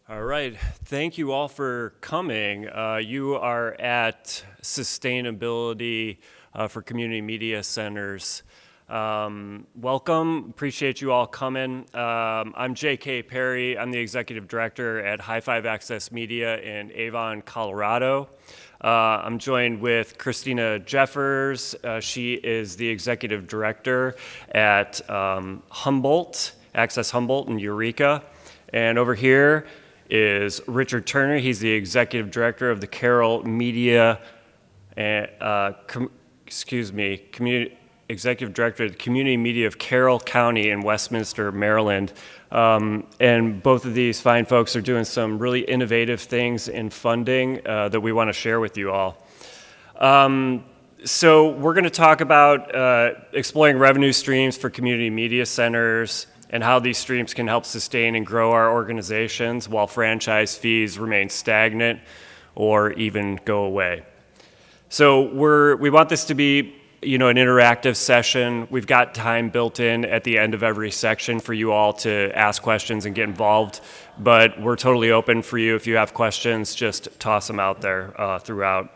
All right. Thank you all for coming. You are at Sustainability for Community Media Centers. Welcome. Appreciate you all coming. I'm J.K. Perry. I'm the Executive Director at High Five Access Media in Avon, Colorado. I'm joined with Christina Jeffers. She is the Executive Director at Access Humboldt in Eureka. And over here is Richard Turner. He's the Executive Director of the Carroll Media, Executive Director of the Community Media of Carroll County in Westminster, Maryland. And both of these fine folks are doing some really innovative things in funding that we want to share with you all. So we're going to talk about exploring revenue streams for community media centers and how these streams can help sustain and grow our organizations while franchise fees remain stagnant or even go away. So we want this to be, an interactive session. We've got time built in at the end of every section for you all to ask questions and get involved, but we're totally open for you. If you have questions, just toss them out there throughout.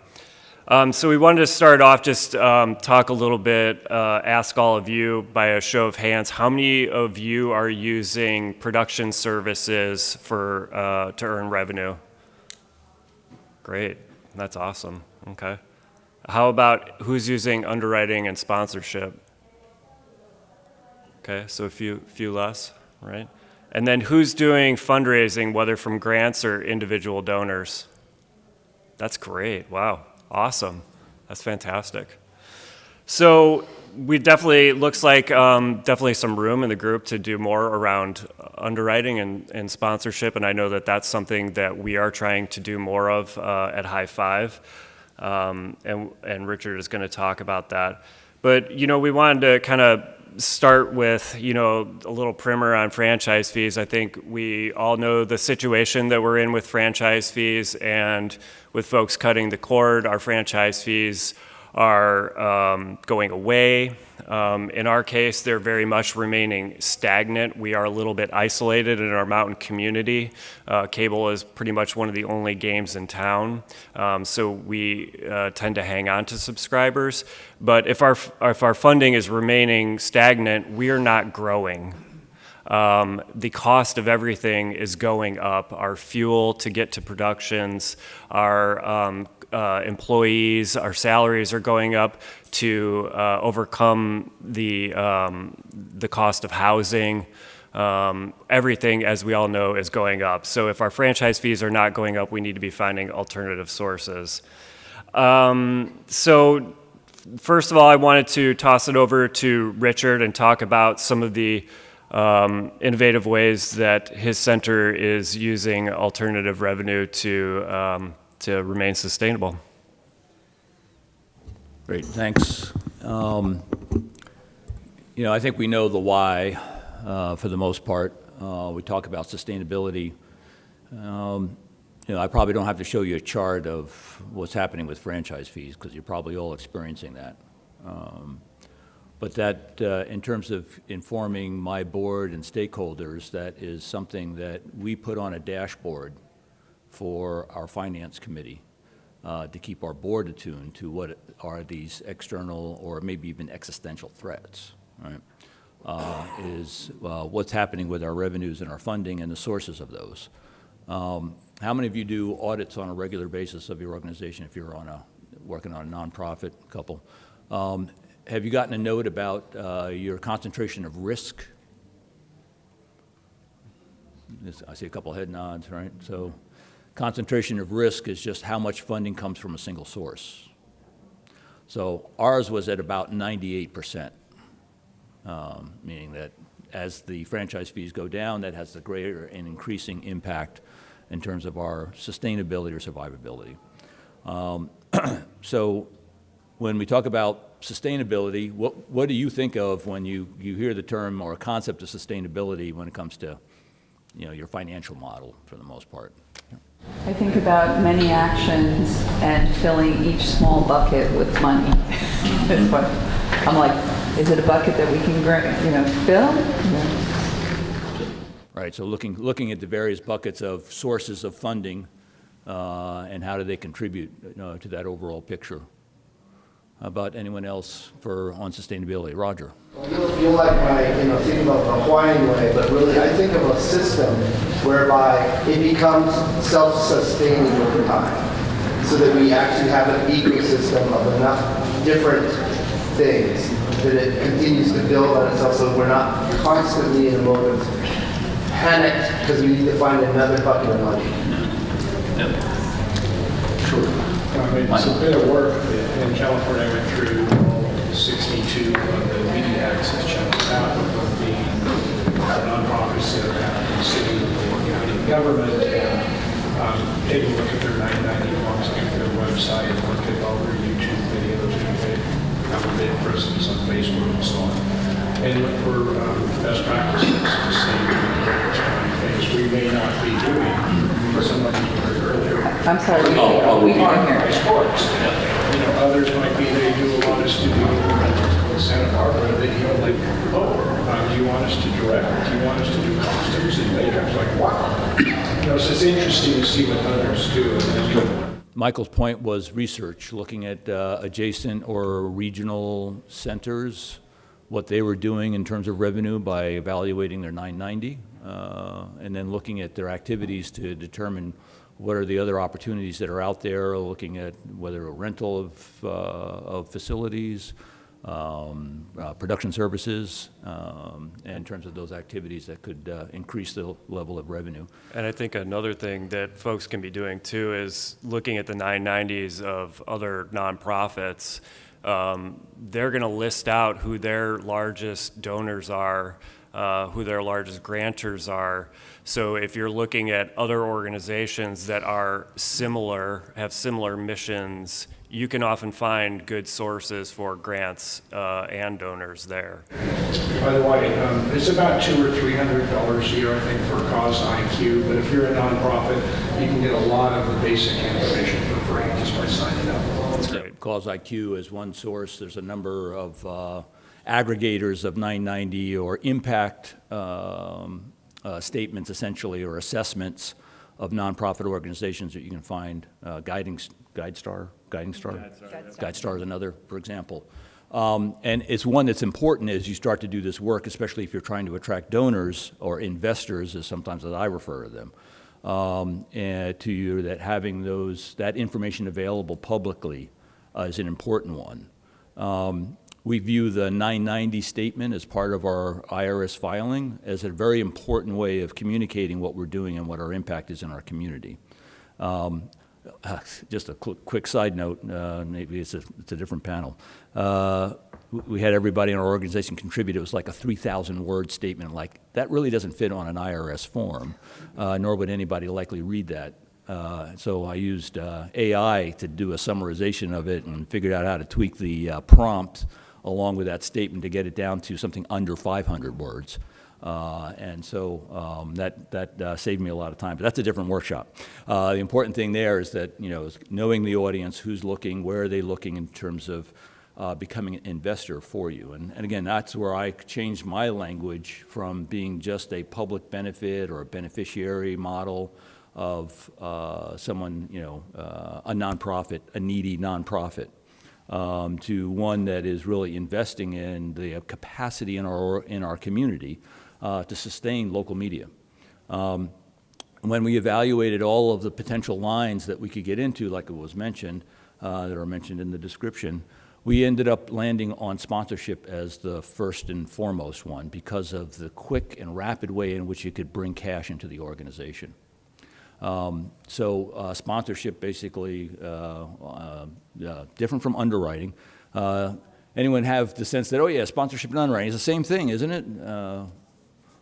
So we wanted to start off just talk a little bit, ask all of you by a show of hands, how many of you are using production services to earn revenue? Great, that's awesome, okay. How about who's using underwriting and sponsorship? Okay, so a few less, right? And then who's doing fundraising, whether from grants or individual donors? That's great, wow. Awesome. That's fantastic. So we looks like definitely some room in the group to do more around underwriting and sponsorship, and I know that that's something that we are trying to do more of at High Five, and Richard is going to talk about that. But, we wanted to kind of start with, a little primer on franchise fees. I think we all know the situation that we're in with franchise fees, and with folks cutting the cord, our franchise fees are going away. In our case, they're very much remaining stagnant. We are a little bit isolated in our mountain community. Cable is pretty much one of the only games in town, so we tend to hang on to subscribers. But if our funding is remaining stagnant, we are not growing. The cost of everything is going up. Our fuel to get to productions, our employees, our salaries are going up to overcome the cost of housing. Everything, as we all know, is going up. So if our franchise fees are not going up, we need to be finding alternative sources. So first of all, I wanted to toss it over to Richard and talk about some of the innovative ways that his center is using alternative revenue to remain sustainable. Great, thanks. I think we know the why for the most part. We talk about sustainability. I probably don't have to show you a chart of what's happening with franchise fees because you're probably all experiencing that. But that, in terms of informing my board and stakeholders, that is something that we put on a dashboard for our finance committee to keep our board attuned to what are these external or maybe even existential threats, right? What's happening with our revenues and our funding and the sources of those. How many of you do audits on a regular basis of your organization if you're working on a nonprofit couple? Have you gotten a note about your concentration of risk? I see a couple head nods, right? So concentration of risk is just how much funding comes from a single source. So ours was at about 98%, meaning that as the franchise fees go down, that has the greater and increasing impact in terms of our sustainability or survivability. So when we talk about sustainability, what do you think of when you hear the term or concept of sustainability when it comes to your financial model for the most part? I think about many actions and filling each small bucket with money. That's what I'm like, is it a bucket that we can fill? Yeah. right? So looking at the various buckets of sources of funding and how do they contribute to that overall picture. How about anyone else on sustainability? Roger. Well, you like my, thinking about the Hawaiian way, but really I think of a system whereby it becomes self-sustaining over time, so that we actually have an ecosystem of enough different things that it continues to build on itself, so we're not constantly in a mode of panic because we need to find another bucket of money. Sure. It's a bit of work in California. I went through all 62 of the media access channels, half of them being nonprofits that are out in the city or county government, and take a look at their 990 forms, look at their website, and look at all their YouTube videos, and they have a big presence on Facebook and so on. And look for best practices to see things we may not be doing for somebody earlier. I'm sorry, we can't hear. Sports. Others might be, they do a lot of studio in Santa Barbara that do you want us to direct? Do you want us to do costumes and makeup? It's like, wow. So it's interesting to see what others do. Michael's point was research, looking at adjacent or regional centers, what they were doing in terms of revenue by evaluating their 990, and then looking at their activities to determine what are the other opportunities that are out there, looking at whether a rental of facilities, production services, and in terms of those activities that could increase the level of revenue. And I think another thing that folks can be doing too is looking at the 990s of other nonprofits. They're going to list out who their largest donors are, who their largest grantors are. So if you're looking at other organizations that are similar, have similar missions, you can often find good sources for grants and donors there. By the way, it's about $200 or $300 a year, I think, for Cause IQ. But if you're a nonprofit, you can get a lot of the basic information for free just by signing up. That's great. Cause IQ is one source. There's a number of aggregators of 990 or impact statements, essentially, or assessments of nonprofit organizations that you can find. GuideStar is another, for example. And it's one that's important as you start to do this work, especially if you're trying to attract donors or investors, as sometimes as I refer to them, and to you, that having that information available publicly is an important one. We view the 990 statement as part of our IRS filing as a very important way of communicating what we're doing and what our impact is in our community. Just a quick side note, maybe it's a different panel. We had everybody in our organization contribute. It was like a 3,000-word statement. Like, that really doesn't fit on an IRS form, nor would anybody likely read that. So I used AI to do a summarization of it and figured out how to tweak the prompt along with that statement to get it down to something under 500 words. And so that saved me a lot of time. But that's a different workshop. The important thing there is that, is knowing the audience, who's looking, where are they looking in terms of becoming an investor for you. And again, that's where I changed my language from being just a public benefit or a beneficiary model of someone, a nonprofit, a needy nonprofit, to one that is really investing in the capacity in our community to sustain local media. When we evaluated all of the potential lines that we could get into, like it was mentioned, that are mentioned in the description, we ended up landing on sponsorship as the first and foremost one because of the quick and rapid way in which you could bring cash into the organization. So sponsorship basically different from underwriting. Anyone have the sense that, oh yeah, sponsorship and underwriting is the same thing, isn't it?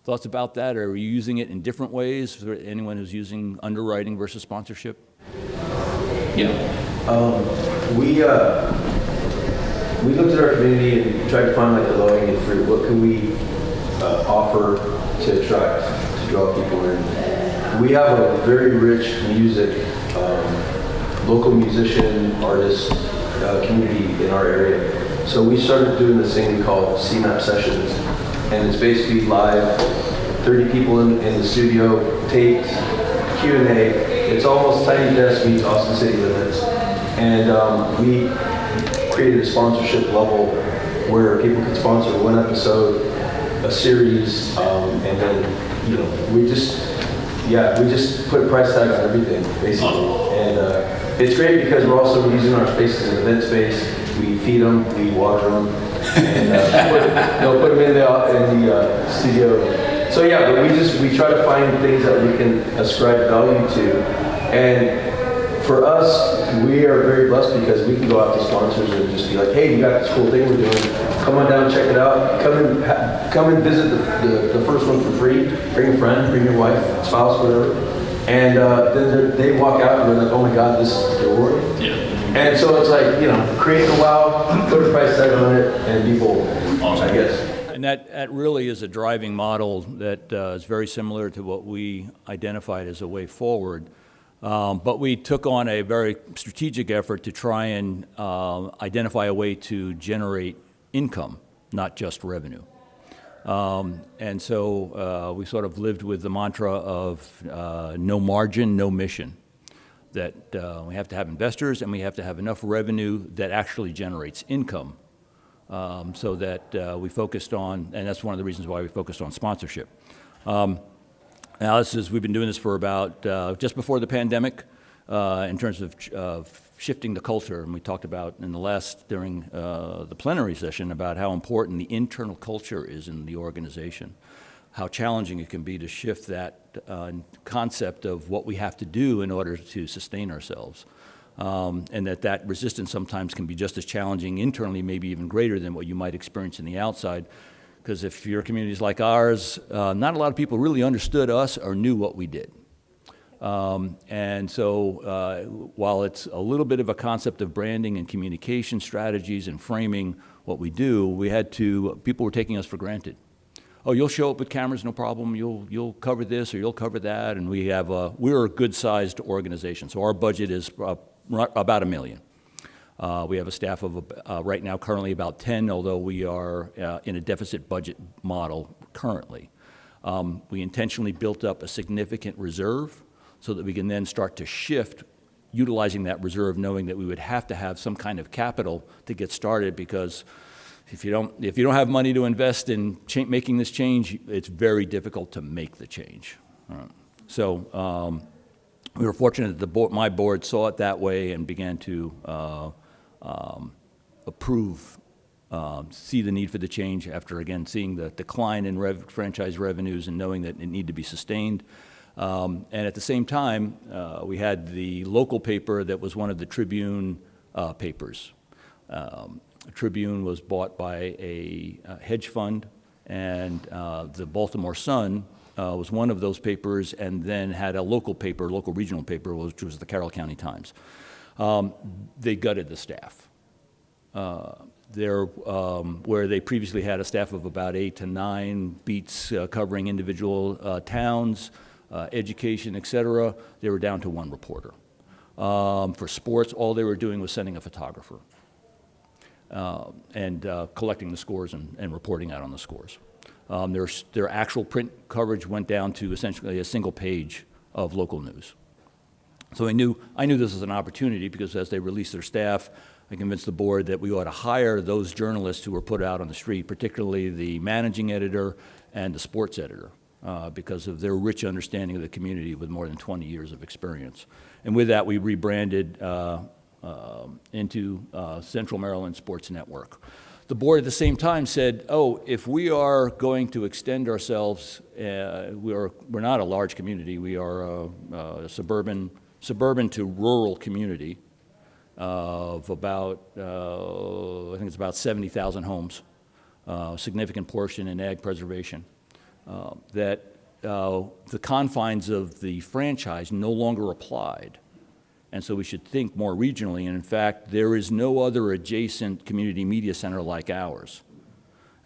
Thoughts about that? Are you using it in different ways for anyone who's using underwriting versus sponsorship? Yeah. We looked at our community and tried to find like the low-hanging fruit. What can we offer to attract, to draw people in? We have a very rich music, local musician, artist community in our area. So we started doing this thing we call CMAP sessions, and it's basically live 30 people in the studio, taped, Q&A. It's almost Tiny Desk meets Austin City Limits. And we created a sponsorship level where people could sponsor one episode, a series, and then, you know, we just put a price tag on everything, basically. And it's great because we're also using our space as an event space. We feed them, we water them, and put them in the studio. So yeah, but we try to find things that we can ascribe value to. And for us, we are very blessed because we can go out to sponsors and just be like, hey, we got this cool thing we're doing. Come on down, check it out. Come and visit the first one for free. Bring a friend, bring your wife, spouse, whatever. And then they walk out and they're like, oh my God, this is rewarding. Yeah. And so it's like, you know, create the wow, put a price tag on it, and people, I guess. And that really is a driving model that is very similar to what we identified as a way forward. But we took on a very strategic effort to try and identify a way to generate income, not just revenue. And so we sort of lived with the mantra of no margin, no mission. That we have to have investors and we have to have enough revenue that actually generates income. So that we focused on, and that's one of the reasons why we focused on sponsorship. Now we've been doing this for about just before the pandemic in terms of shifting the culture, and we talked about during the plenary session about how important the internal culture is in the organization, how challenging it can be to shift that concept of what we have to do in order to sustain ourselves. And that resistance sometimes can be just as challenging internally, maybe even greater than what you might experience in the outside. Because if your community is like ours, not a lot of people really understood us or knew what we did. And so while it's a little bit of a concept of branding and communication strategies and framing what we do, people were taking us for granted. Oh, you'll show up with cameras, no problem. You'll cover this or you'll cover that. And we're a good-sized organization. So our budget is about $1 million. We have a staff of right now currently about 10, although we are in a deficit budget model currently. We intentionally built up a significant reserve so that we can then start to shift utilizing that reserve, knowing that we would have to have some kind of capital to get started, because if you don't have money to invest in making this change, it's very difficult to make the change. So we were fortunate that my board saw it that way and began to see the need for the change after, again, seeing the decline in franchise revenues and knowing that it needed to be sustained. And at the same time, we had the local paper that was one of the Tribune papers. Tribune was bought by a hedge fund, and the Baltimore Sun was one of those papers, and then had a local regional paper, which was the Carroll County Times. They gutted the staff. Where they previously had a staff of about 8 to 9 beats covering individual towns, education, et cetera, they were down to 1 reporter. For sports, all they were doing was sending a photographer and collecting the scores and reporting out on the scores. Their actual print coverage went down to essentially a single page of local news. So I knew this was an opportunity, because as they released their staff, I convinced the board that we ought to hire those journalists who were put out on the street, particularly the managing editor and the sports editor, because of their rich understanding of the community with more than 20 years of experience. And with that, we rebranded into Central Maryland Sports Network. The board at the same time said, oh, if we are going to extend ourselves, we're not a large community, we are a suburban to rural community of about, I think it's about 70,000 homes, a significant portion in ag preservation, that the confines of the franchise no longer applied. And so we should think more regionally, and in fact, there is no other adjacent community media center like ours.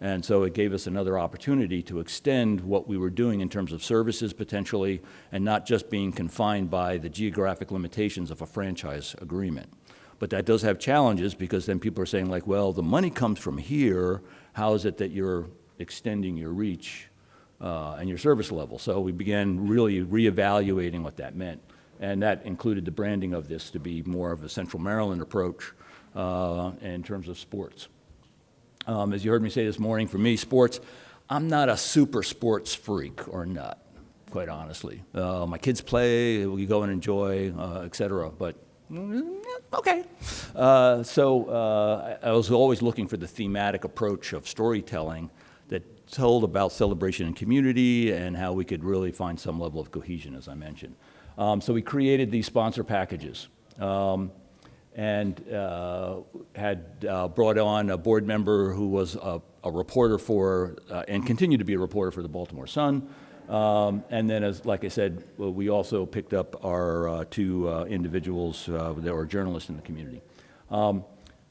And so it gave us another opportunity to extend what we were doing in terms of services potentially, and not just being confined by the geographic limitations of a franchise agreement. But that does have challenges, because then people are saying like, well, the money comes from here, how is it that you're extending your reach and your service level. So we began really reevaluating what that meant. And that included the branding of this to be more of a Central Maryland approach in terms of sports. As you heard me say this morning, for me, sports, I'm not a super sports freak or nut, quite honestly. My kids play, we go and enjoy, et cetera, but okay. So I was always looking for the thematic approach of storytelling that told about celebration and community and how we could really find some level of cohesion, as I mentioned. So we created these sponsor packages and had brought on a board member who was a reporter for, and continued to be a reporter for the Baltimore Sun. And then, like I said, we also picked up our two individuals that were journalists in the community.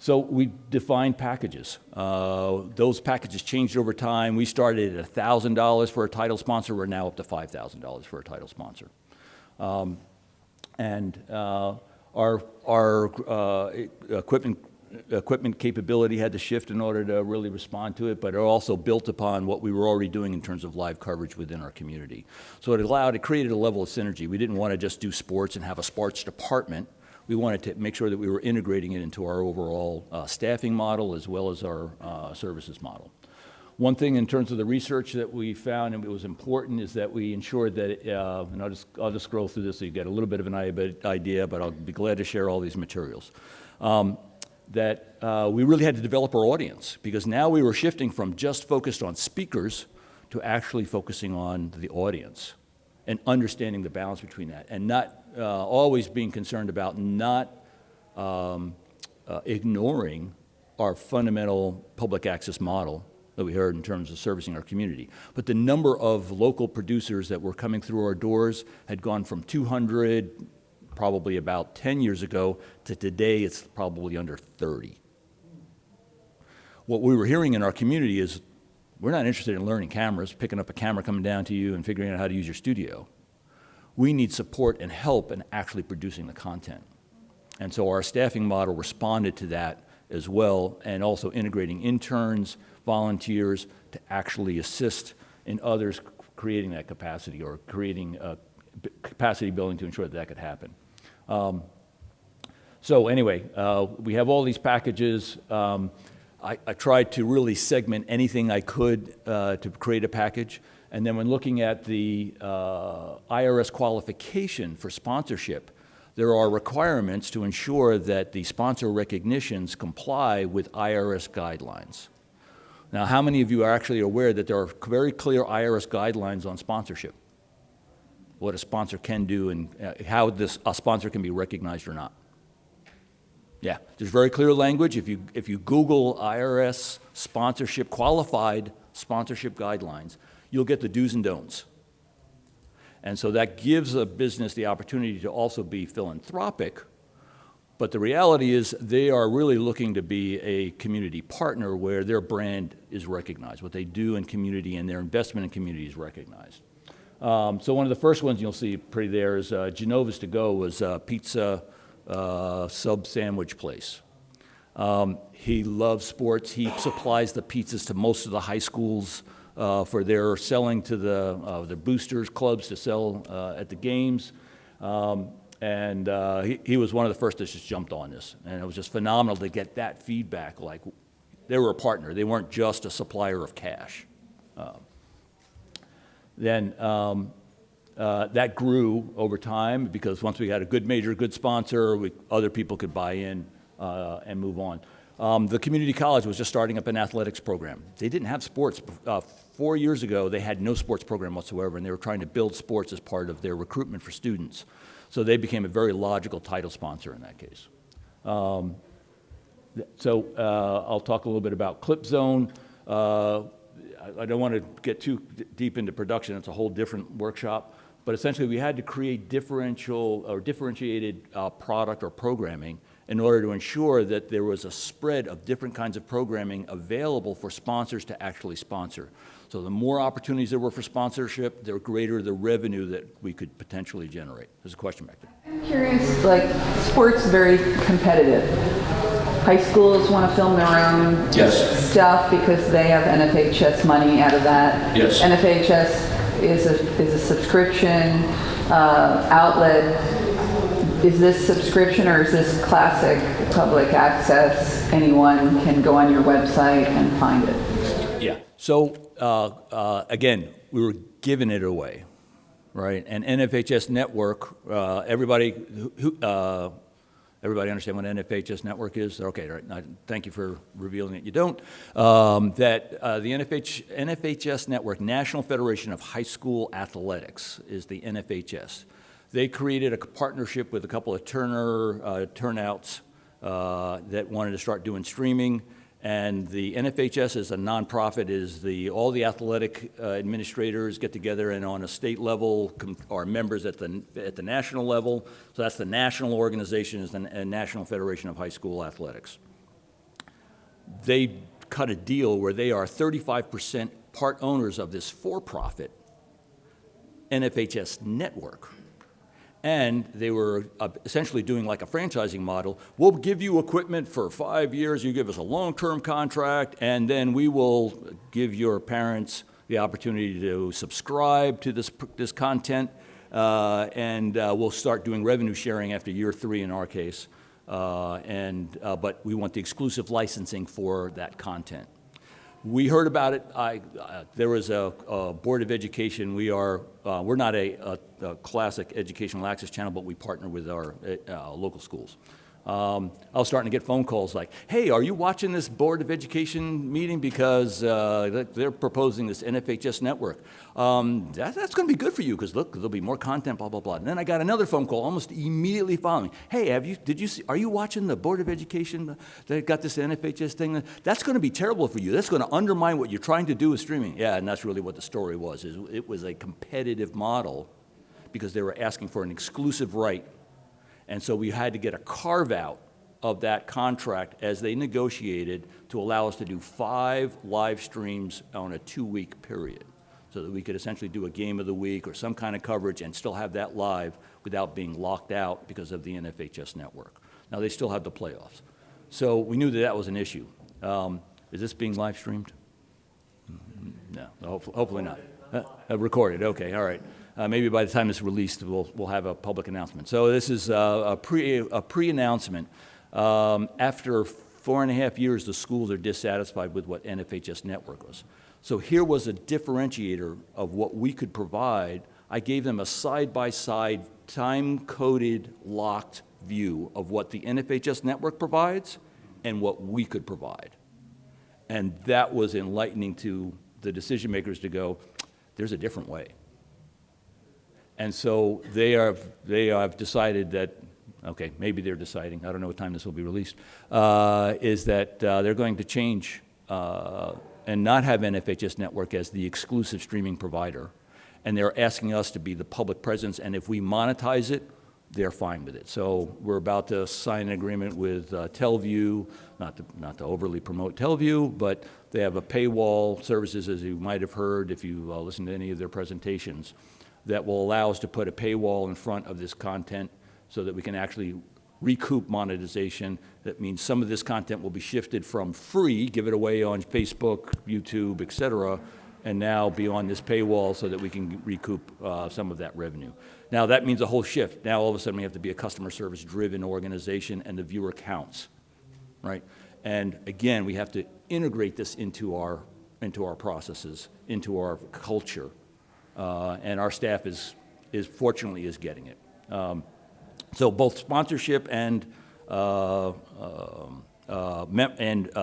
So we defined packages. Those packages changed over time. We started at $1,000 for a title sponsor. We're now up to $5,000 for a title sponsor. Our equipment capability had to shift in order to really respond to it, but it also built upon what we were already doing in terms of live coverage within our community. So it created a level of synergy. We didn't want to just do sports and have a sports department. We wanted to make sure that we were integrating it into our overall staffing model as well as our services model. One thing in terms of the research that we found, and it was important, is that we ensured that, and I'll just scroll through this so you get a little bit of an idea, but I'll be glad to share all these materials. That we really had to develop our audience, because now we were shifting from just focused on speakers to actually focusing on the audience and understanding the balance between that, and not always being concerned about not ignoring our fundamental public access model that we heard in terms of servicing our community. But the number of local producers that were coming through our doors had gone from 200 probably about 10 years ago to today it's probably under 30. What we were hearing in our community is, we're not interested in learning cameras, picking up a camera coming down to you and figuring out how to use your studio. We need support and help in actually producing the content. And so our staffing model responded to that as well, and also integrating interns, volunteers to actually assist in others creating that capacity, or creating capacity building to ensure that that could happen. So anyway, we have all these packages. I tried to really segment anything I could to create a package. And then when looking at the IRS qualification for sponsorship, there are requirements to ensure that the sponsor recognitions comply with IRS guidelines. Now, how many of you are actually aware that there are very clear IRS guidelines on sponsorship? What a sponsor can do and how a sponsor can be recognized or not. Yeah, there's very clear language. If you Google IRS sponsorship, qualified sponsorship guidelines, you'll get the do's and don'ts. And so that gives a business the opportunity to also be philanthropic, but the reality is they are really looking to be a community partner where their brand is recognized, what they do in community and their investment in community is recognized. So one of the first ones you'll see pretty there is Genova's To Go was a pizza sub sandwich place. He loves sports. He supplies the pizzas to most of the high schools for their selling to the boosters clubs to sell at the games. He was one of the first that just jumped on this. And it was just phenomenal to get that feedback. Like, they were a partner. They weren't just a supplier of cash. That grew over time, because once we had a good major, good sponsor, other people could buy in and move on. The community college was just starting up an athletics program. They didn't have sports. 4 years ago, they had no sports program whatsoever, and they were trying to build sports as part of their recruitment for students. So they became a very logical title sponsor in that case. I'll talk a little bit about Clip Zone. I don't want to get too deep into production. It's a whole different workshop. But essentially, we had to create differentiated product or programming in order to ensure that there was a spread of different kinds of programming available for sponsors to actually sponsor. So the more opportunities there were for sponsorship, the greater the revenue that we could potentially generate. There's a question back there. I'm curious, like, sports very competitive. high schools want to film their own Yes. stuff because they have NFHS money out of that. Yes. NFHS is a subscription outlet. Is this subscription or is this classic public access? Anyone can go on your website and find it. Yeah. So again, we were giving it away, right? And NFHS network. Everybody understand what NFHS network is? Okay. All right. Thank you for revealing it. You don't. The NFHS network, National Federation of High School Athletics, is the NFHS. They created a partnership with a couple of turnouts that wanted to start doing streaming. And the NFHS is a nonprofit, all the athletic administrators get together and on a state level are members at the national level. So that's the national organization, is the National Federation of High School Athletics. They cut a deal where they are 35% part owners of this for-profit NFHS network. And they were essentially doing like a franchising model. We'll give you equipment for 5 years, you give us a long-term contract, and then we will give your parents the opportunity to subscribe to this content, and we'll start doing revenue sharing after year 3 in our case. But we want the exclusive licensing for that content. We heard about it. There was a Board of Education. We're not a classic educational access channel, but we partner with our local schools. I was starting to get phone calls like, hey, are you watching this Board of Education meeting because they're proposing this NFHS network? That's going to be good for you because look, there'll be more content, blah, blah, blah. And then I got another phone call almost immediately following. Hey, are you watching the Board of Education that got this NFHS thing? That's going to be terrible for you. That's going to undermine what you're trying to do with streaming. Yeah, and that's really what the story was. It was a competitive model because they were asking for an exclusive right. And so we had to get a carve-out of that contract as they negotiated to allow us to do 5 live streams on a 2-week period so that we could essentially do a game of the week or some kind of coverage and still have that live without being locked out because of the NFHS network. Now, they still have the playoffs. So we knew that was an issue. Is this being live streamed? No, hopefully not. Recorded, okay, all right. Maybe by the time it's released, we'll have a public announcement. So this is a pre-announcement. After 4.5 years, the schools are dissatisfied with what NFHS network was. So here was a differentiator of what we could provide. I gave them a side-by-side, time-coded, locked view of what the NFHS network provides and what we could provide. And that was enlightening to the decision makers to go, there's a different way. And so they have decided that, okay, maybe they're deciding, I don't know what time this will be released, is that they're going to change and not have NFHS network as the exclusive streaming provider. And they're asking us to be the public presence, and if we monetize it, they're fine with it. So we're about to sign an agreement with Telview, not to overly promote Telview, but they have a paywall services, as you might have heard if you listened to any of their presentations, that will allow us to put a paywall in front of this content so that we can actually recoup monetization. That means some of this content will be shifted from free, give it away on Facebook, YouTube, et cetera, and now be on this paywall so that we can recoup some of that revenue. Now that means a whole shift. Now all of a sudden we have to be a customer service driven organization and the viewer counts, right? And again, we have to integrate this into our processes, into our culture. And our staff fortunately is getting it. So both sponsorship and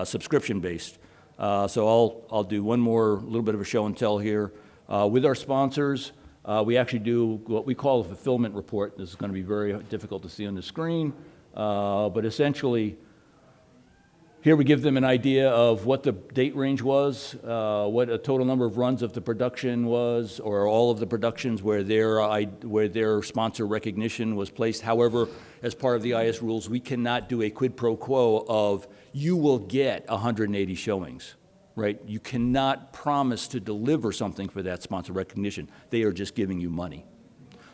subscription based. So I'll do one more little bit of a show and tell here. With our sponsors, we actually do what we call a fulfillment report. This is going to be very difficult to see on the screen, but essentially, here we give them an idea of what the date range was, what a total number of runs of the production was, or all of the productions where their sponsor recognition was placed. However, as part of the IS rules, we cannot do a quid pro quo of you will get 180 showings, right? You cannot promise to deliver something for that sponsor recognition. They are just giving you money.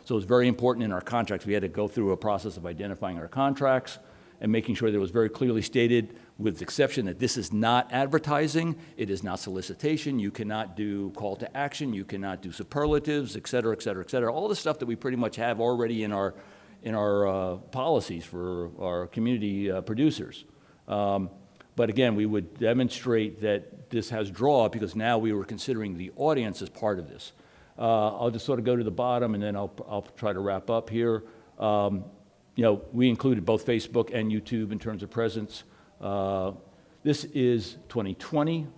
So it's very important in our contracts. We had to go through a process of identifying our contracts and making sure that it was very clearly stated, with the exception that this is not advertising, it is not solicitation, you cannot do call to action, you cannot do superlatives, et cetera, et cetera, et cetera. All the stuff that we pretty much have already in our policies for our community producers. But again, we would demonstrate that this has draw because now we were considering the audience as part of this. I'll just sort of go to the bottom and then I'll try to wrap up here. We included both Facebook and YouTube in terms of presence. This is 2020.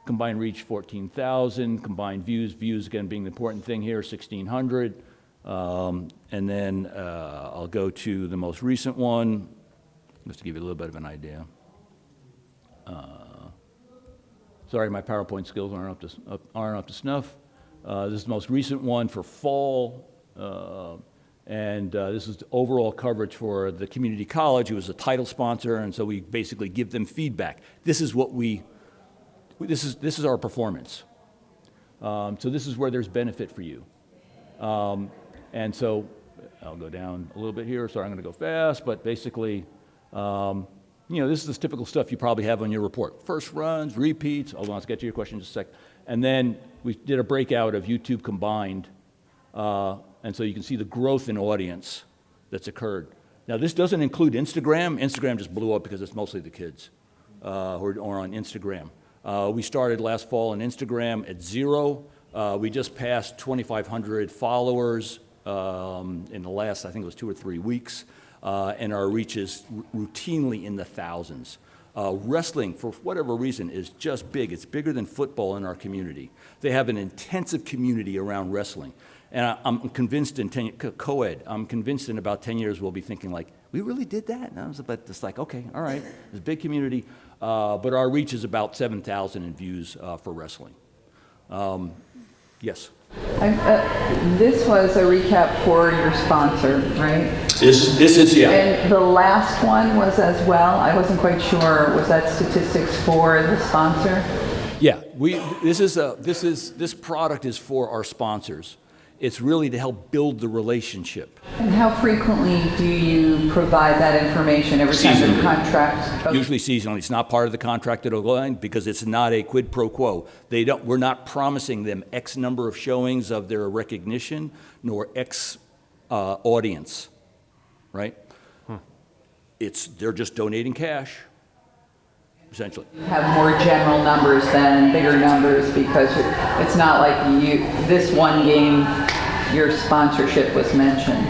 Combined reach 14,000. Combined views again being the important thing here, 1,600. And then I'll go to the most recent one, just to give you a little bit of an idea. Sorry, my PowerPoint skills aren't up to snuff. This is the most recent one for fall, and this is the overall coverage for the community college, who was a title sponsor, and so we basically give them feedback. This is what this is our performance. So this is where there's benefit for you. And so I'll go down a little bit here. Sorry, I'm going to go fast, but basically, this is the typical stuff you probably have on your report. First runs, repeats. Hold on, let's get to your question in just a sec. And then we did a breakout of YouTube combined, and so you can see the growth in audience that's occurred. Now, this doesn't include Instagram. Instagram just blew up because it's mostly the kids who are on Instagram. We started last fall on Instagram at 0. We just passed 2,500 followers in the last, I think it was 2 or 3 weeks, and our reach is routinely in the thousands. Wrestling, for whatever reason, is just big. It's bigger than football in our community. They have an intensive community around wrestling. And I'm convinced co-ed, I'm convinced in about 10 years we'll be thinking like, we really did that? And I was about just like, okay, all right, it's a big community. But our reach is about 7,000 in views for wrestling. Yes? This was a recap for your sponsor, right? This is, yeah. And the last one was as well? I wasn't quite sure. Was that statistics for the sponsor? Yeah, this product is for our sponsors. It's really to help build the relationship. And how frequently do you provide that information? Every time the contract? Okay. Usually seasonally. It's not part of the contract at Avon because it's not a quid pro quo. We're not promising them X number of showings of their recognition, nor X audience, right? They're just donating cash, essentially. Have more general numbers than bigger numbers because it's not like this one game, your sponsorship was mentioned.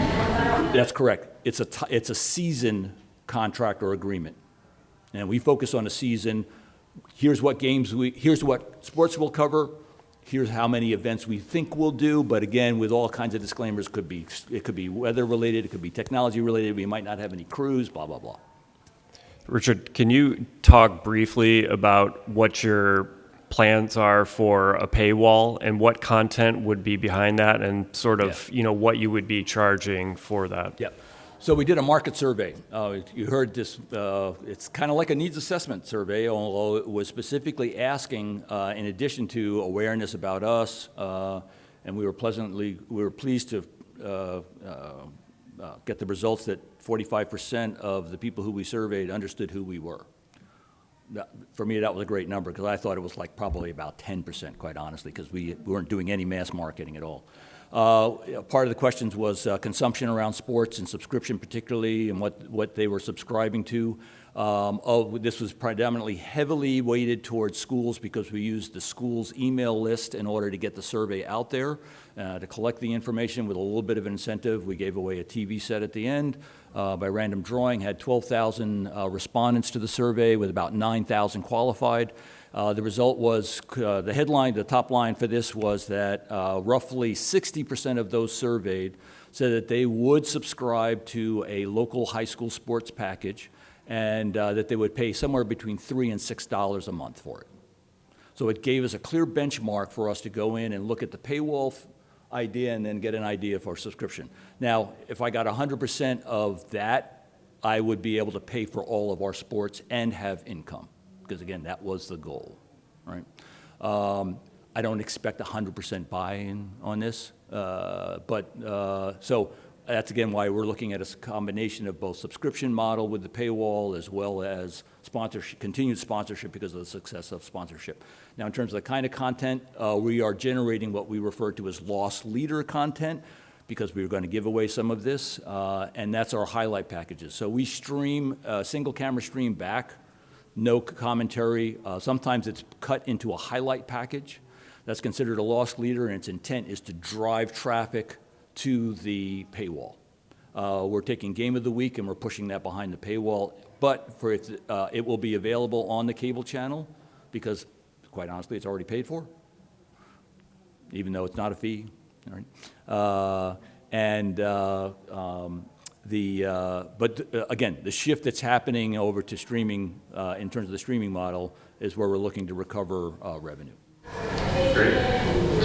That's correct. It's a season contract or agreement, and we focus on a season. Here's what sports we'll cover. Here's how many events we think we'll do. But again, with all kinds of disclaimers, it could be weather related, it could be technology related. We might not have any crews. Blah blah blah. Richard, can you talk briefly about what your plans are for a paywall and what content would be behind that and sort of, what you would be charging for that? Yeah. So we did a market survey. You heard this, it's kind of like a needs assessment survey, although it was specifically asking, in addition to awareness about us, and we were pleased to get the results that 45% of the people who we surveyed understood who we were. For me, that was a great number because I thought it was like probably about 10%, quite honestly, because we weren't doing any mass marketing at all. Part of the questions was consumption around sports and subscription particularly, and what they were subscribing to. This was predominantly heavily weighted towards schools because we used the school's email list in order to get the survey out there. To collect the information with a little bit of an incentive, we gave away a TV set at the end. By random drawing, had 12,000 respondents to the survey with about 9,000 qualified. The result was, the top line for this was that roughly 60% of those surveyed said that they would subscribe to a local high school sports package and that they would pay somewhere between $3 and $6 a month for it. So it gave us a clear benchmark for us to go in and look at the paywall idea and then get an idea for subscription. Now, if I got 100% of that, I would be able to pay for all of our sports and have income, because again, that was the goal, right? I don't expect 100% buy-in on this, so that's again why we're looking at a combination of both subscription model with the paywall as well as sponsorship, continued sponsorship because of the success of sponsorship. Now, in terms of the kind of content, we are generating what we refer to as loss leader content because we were going to give away some of this, and that's our highlight packages. So we stream, single camera stream back, no commentary. Sometimes it's cut into a highlight package. That's considered a loss leader, and its intent is to drive traffic to the paywall. We're taking Game of the Week, and we're pushing that behind the paywall, but it will be available on the cable channel because, quite honestly, it's already paid for, even though it's not a fee. All right? Again, the shift that's happening over to streaming in terms of the streaming model is where we're looking to recover revenue. Great.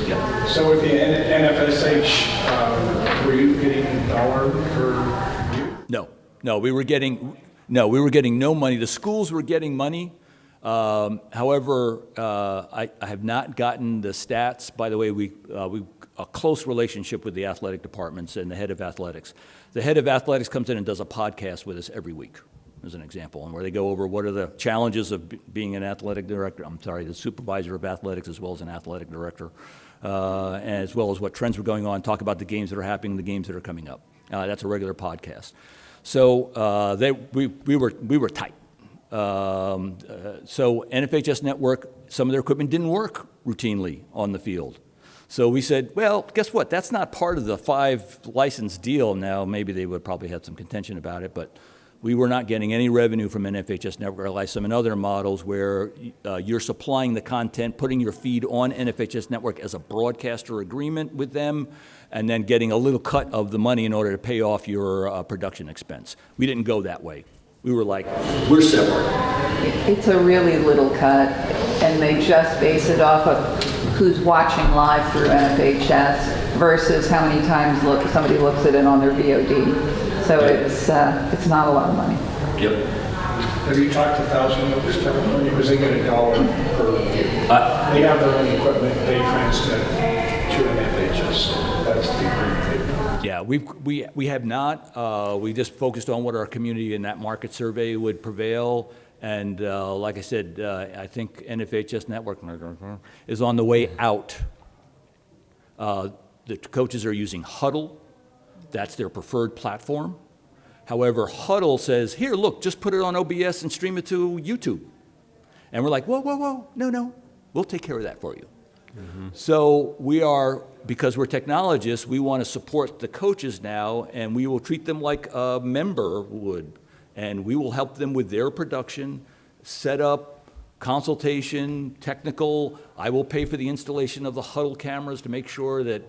Yeah. So with the NFSH, were you getting $1 per view? No, we were getting no money. The schools were getting money. However, I have not gotten the stats. By the way, we a close relationship with the athletic departments and the head of athletics. The head of athletics comes in and does a podcast with us every week, as an example, and where they go over what are the challenges of being an athletic director, the supervisor of athletics as well as an athletic director, as well as what trends were going on, talk about the games that are happening, the games that are coming up. That's a regular podcast. So we were tight. So NFHS Network, some of their equipment didn't work routinely on the field. So we said, well, guess what? That's not part of the 5 license deal. Now, maybe they would probably have some contention about it, but we were not getting any revenue from NFHS Network, like some in other models where you're supplying the content, putting your feed on NFHS Network as a broadcaster agreement with them, and then getting a little cut of the money in order to pay off your production expense. We didn't go that way. We were like, we're separate. It's a really little cut, and they just base it off of who's watching live through NFHS versus how many times somebody looks at it on their VOD. So it's not a lot of money. Yep. Have you talked to Thousand Oaks Television? Because they get $1 per view. They have their own equipment. They transmit to NFHS. That's the agreement. Yeah, we have not. We just focused on what our community in that market survey would prevail. And like I said, I think NFHS Network is on the way out. The coaches are using Huddle. That's their preferred platform. However, Huddle says, here, look, just put it on OBS and stream it to YouTube. And we're like, whoa, no, we'll take care of that for you. Mm-hmm. So we are, because we're technologists, we want to support the coaches now, and we will treat them like a member would. And we will help them with their production, setup, consultation, technical. I will pay for the installation of the Huddle cameras to make sure that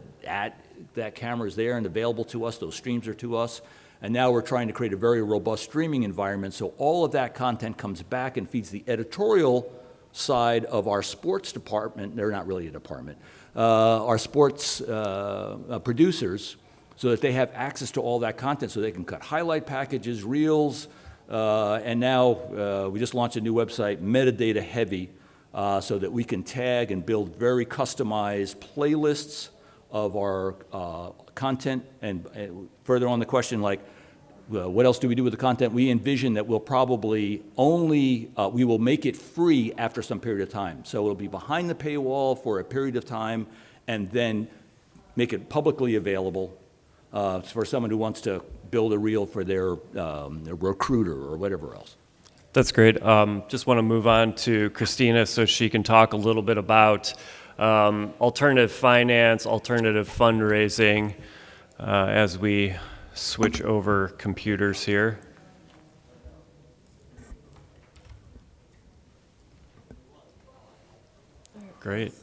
that camera is there and available to us, those streams are to us. And now we're trying to create a very robust streaming environment so all of that content comes back and feeds the editorial side of our sports department. They're not really a department. Our sports producers, so that they have access to all that content so they can cut highlight packages, reels, and now we just launched a new website, metadata heavy, so that we can tag and build very customized playlists of our content. And further on the question, like, what else do we do with the content? We envision that we'll probably we will make it free after some period of time. So it'll be behind the paywall for a period of time and then make it publicly available for someone who wants to build a reel for their recruiter or whatever else. That's great. Just want to move on to Christina so she can talk a little bit about alternative finance, alternative fundraising as we switch over computers here. Great.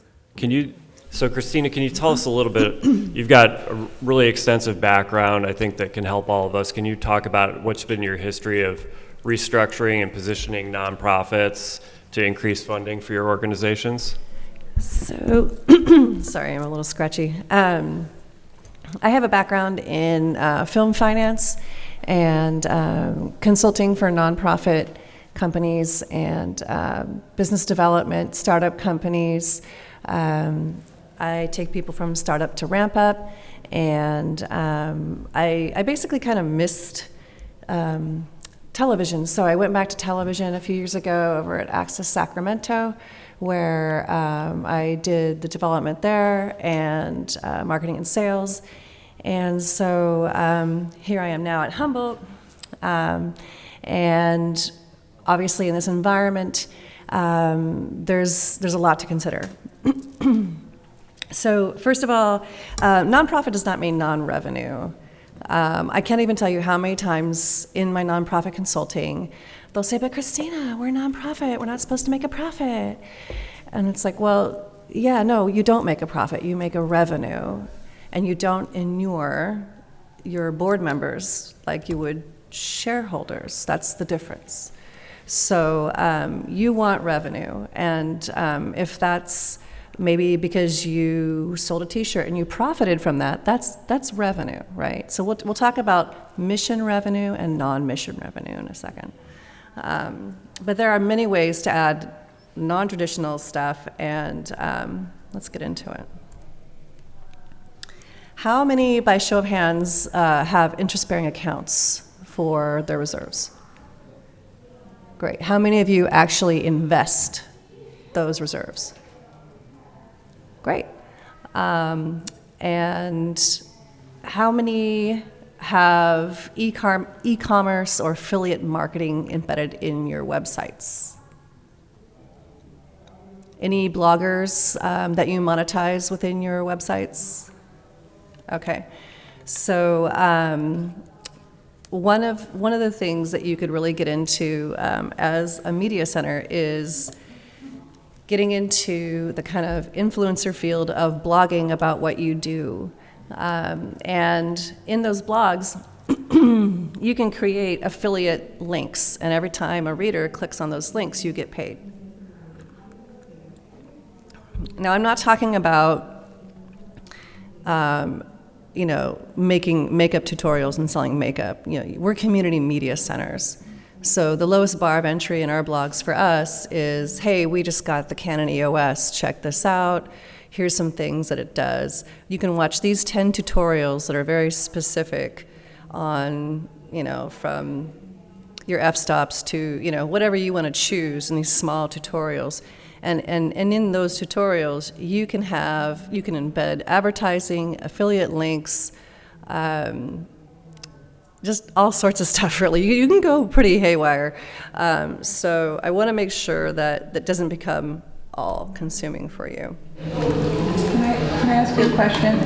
So Christina, can you tell us a little bit, you've got a really extensive background, I think, that can help all of us. Can you talk about what's been your history of restructuring and positioning nonprofits to increase funding for your organizations? So, sorry, I'm a little scratchy. I have a background in film finance and consulting for nonprofit companies and business development, startup companies. I take people from startup to ramp up, And I basically kind of missed television. So I went back to television a few years ago over at Access Sacramento, where I did the development there and marketing and sales. And so here I am now at Humboldt. And obviously in this environment, there's a lot to consider. So first of all, nonprofit does not mean non-revenue. I can't even tell you how many times in my nonprofit consulting, they'll say, but Christina, we're a nonprofit, we're not supposed to make a profit. And it's like, well, yeah, no, you don't make a profit, you make a revenue. And you don't inure your board members like you would shareholders. That's the difference. So you want revenue, and if that's maybe because you sold a T-shirt and you profited from that, that's revenue, right? So we'll talk about mission revenue and non-mission revenue in a second. But there are many ways to add non-traditional stuff, and let's get into it. How many, by show of hands, have interest-bearing accounts for their reserves? Great. How many of you actually invest those reserves? Great. And how many have e-commerce or affiliate marketing embedded in your websites? Any bloggers that you monetize within your websites? Okay. So one of the things that you could really get into as a media center is getting into the kind of influencer field of blogging about what you do. And in those blogs, you can create affiliate links, and every time a reader clicks on those links, you get paid. Now, I'm not talking about making makeup tutorials and selling makeup. We're community media centers. So the lowest bar of entry in our blogs for us is, hey, we just got the Canon EOS, check this out. Here's some things that it does. You can watch these 10 tutorials that are very specific on, from your f-stops to, whatever you want to choose in these small tutorials. And in those tutorials, you can embed advertising, affiliate links, just all sorts of stuff, really. You can go pretty haywire. So I want to make sure that that doesn't become all-consuming for you. Can I ask you a question?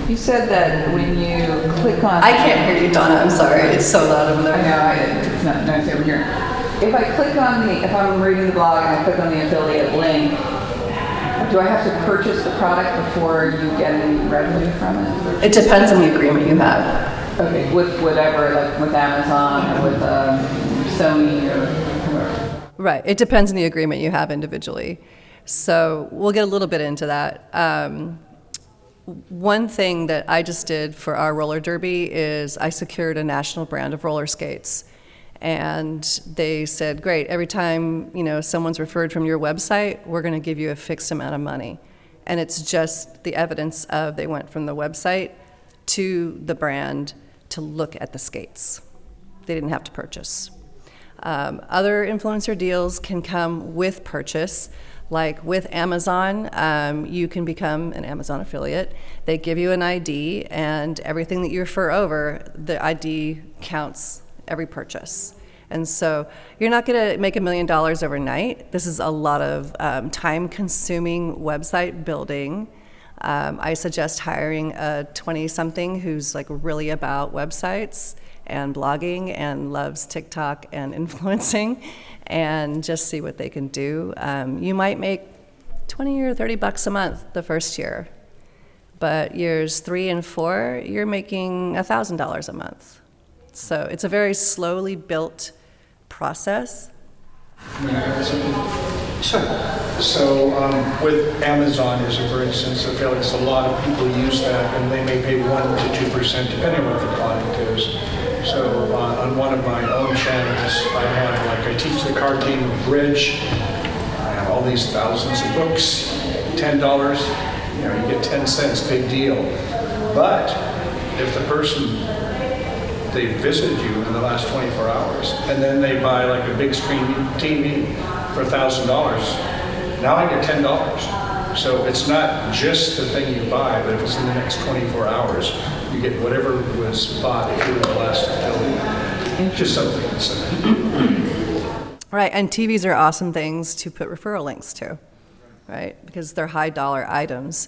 You said that when you click on... I can't hear you, Donna. I'm sorry. It's so loud over there. I know. It's not nice over here. If I click on if I'm reading the blog and I click on the affiliate link, do I have to purchase the product before you get any revenue from it? It depends on the agreement you have. Okay, with whatever, like with Amazon or with Sony or whoever. Right. It depends on the agreement you have individually. So we'll get a little bit into that. One thing that I just did for our roller derby is I secured a national brand of roller skates. And they said, great, every time someone's referred from your website, we're going to give you a fixed amount of money. And it's just the evidence of they went from the website to the brand to look at the skates. They didn't have to purchase. Other influencer deals can come with purchase. Like with Amazon, you can become an Amazon affiliate. They give you an ID, and everything that you refer over, the ID counts every purchase. And so you're not going to make $1 million overnight. This is a lot of time-consuming website building. I suggest hiring a 20-something who's like really about websites and blogging and loves TikTok and influencing, and just see what they can do. You might make $20 or $30 a month the first year, but years 3 and 4, you're making $1,000 a month. So it's a very slowly built process. May I add something? Sure. So with Amazon, as a for instance, affiliates, a lot of people use that, and they may pay 1% to 2%, depending on what the product is. So on one of my own channels, I teach the card game of bridge. I have all these thousands of books, $10, you get 10 cents, big deal. But if the person, they visited you in the last 24 hours, and then they buy like a big screen TV for $1,000, now I get $10. So it's not just the thing you buy, but if it's in the next 24 hours, you get whatever was bought if you were the last to fill it. Just something to consider. Right, and TVs are awesome things to put referral links to, right? Because they're high dollar items.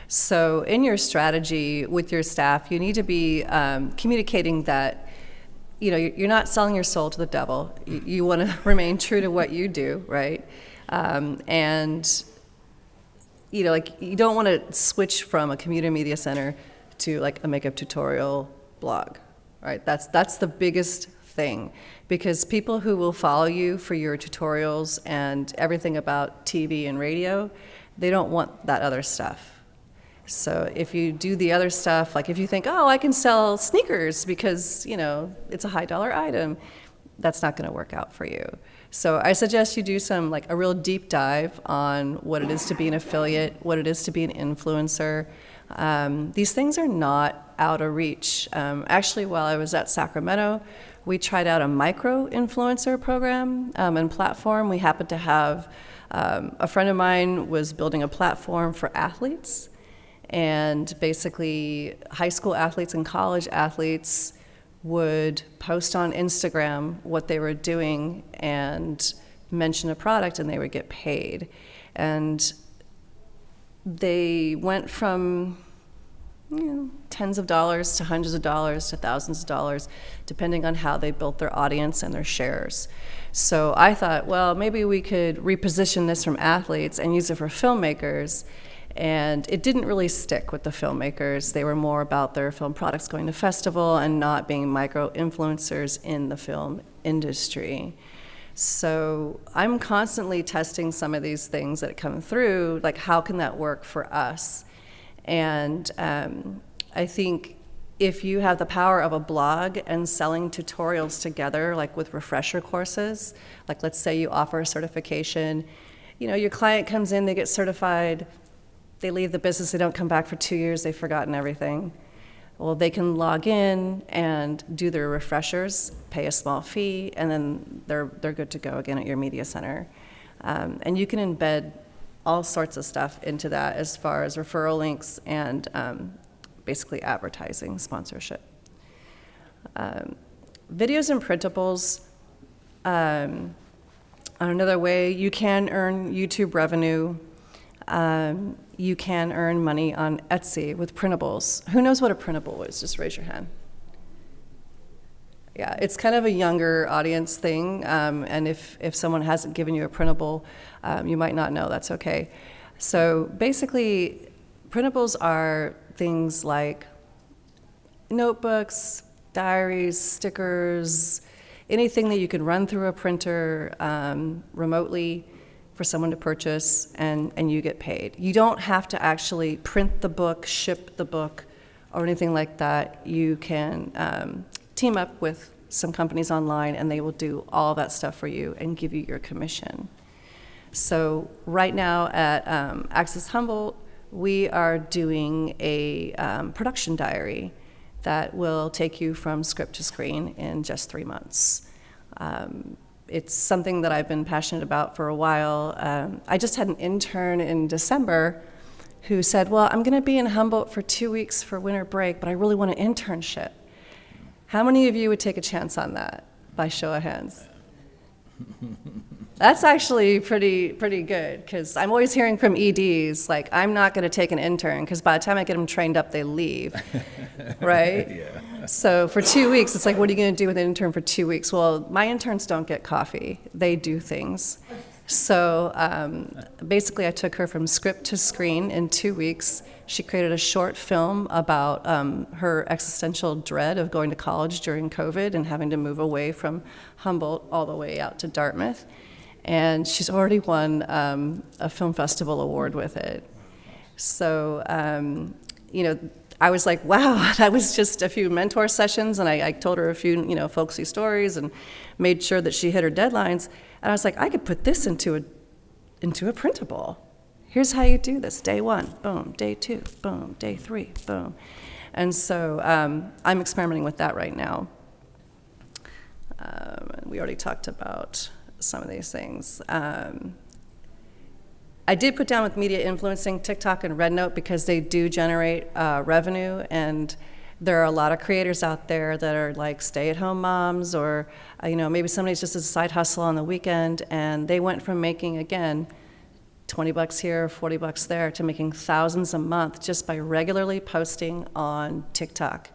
So in your strategy with your staff, you need to be communicating that, you know, you're not selling your soul to the devil. You want to remain true to what you do, right? And, you know, like, you don't want to switch from a community media center to like a makeup tutorial blog, right? That's the biggest thing, because people who will follow you for your tutorials and everything about TV and radio, they don't want that other stuff. So if you do the other stuff, like if you think, oh, I can sell sneakers because, you know, it's a high dollar item, that's not going to work out for you. So I suggest you do some, like, a real deep dive on what it is to be an affiliate, what it is to be an influencer. These things are not out of reach. Actually, while I was at Sacramento, we tried out a micro influencer program and platform. We happened to have a friend of mine was building a platform for athletes. And basically, high school athletes and college athletes would post on Instagram what they were doing and mention a product, and they would get paid. And they went from, you know, tens of dollars to hundreds of dollars to thousands of dollars, depending on how they built their audience and their shares. So I thought, well, maybe we could reposition this from athletes and use it for filmmakers. And it didn't really stick with the filmmakers. They were more about their film products going to festival and not being micro-influencers in the film industry. So I'm constantly testing some of these things that come through, like, how can that work for us? And I think if you have the power of a blog and selling tutorials together, like with refresher courses, like let's say you offer a certification, you know, your client comes in, they get certified, they leave the business, they don't come back for 2 years, they've forgotten everything. Well, they can log in and do their refreshers, pay a small fee, and then they're good to go again at your media center. And you can embed all sorts of stuff into that as far as referral links and basically advertising, sponsorship. Videos and printables, another way you can earn YouTube revenue. You can earn money on Etsy with printables. Who knows what a printable is? Just raise your hand. Yeah, it's kind of a younger audience thing, and if someone hasn't given you a printable, you might not know, that's okay. So basically, printables are things like notebooks, diaries, stickers, anything that you can run through a printer remotely for someone to purchase, and you get paid. You don't have to actually print the book, ship the book, or anything like that. You can team up with some companies online, and they will do all that stuff for you and give you your commission. So right now at Access Humboldt, we are doing a production diary that will take you from script to screen in just 3 months. It's something that I've been passionate about for a while. I just had an intern in December who said, well, I'm gonna be in Humboldt for 2 weeks for winter break, but I really want an internship. How many of you would take a chance on that, by show of hands? That's actually pretty good, because I'm always hearing from EDs, like, I'm not gonna take an intern, because by the time I get them trained up, they leave, right? Yeah. So for 2 weeks, it's like, what are you gonna do with an intern for 2 weeks? Well, my interns don't get coffee, they do things. So basically I took her from script to screen in 2 weeks. She created a short film about her existential dread of going to college during COVID and having to move away from Humboldt all the way out to Dartmouth. And she's already won a film festival award with it. So, you know, I was like, wow, that was just a few mentor sessions, and I told her a few, you know, folksy stories and made sure that she hit her deadlines. And I was like, I could put this into a printable. Here's how you do this. Day 1, boom. Day 2, boom. Day 3, boom. And so I'm experimenting with that right now. We already talked about some of these things. I did put down with media influencing TikTok and RedNote because they do generate revenue, and there are a lot of creators out there that are like stay-at-home moms, or maybe somebody's just a side hustle on the weekend, and they went from making, again, $20 here, $40 there, to making thousands a month just by regularly posting on TikTok.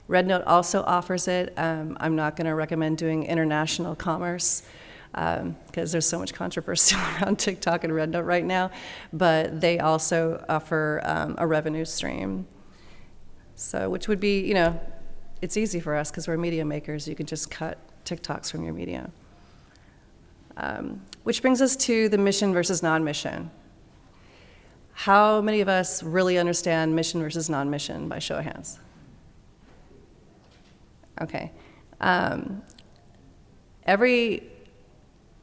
RedNote also offers it. I'm not going to recommend doing international commerce because there's so much controversy around TikTok and RedNote right now, but they also offer a revenue stream. So, which would be, it's easy for us because we're media makers. You can just cut TikToks from your media. Which brings us to the mission versus non-mission. How many of us really understand mission versus non-mission, by show of hands? Okay. Every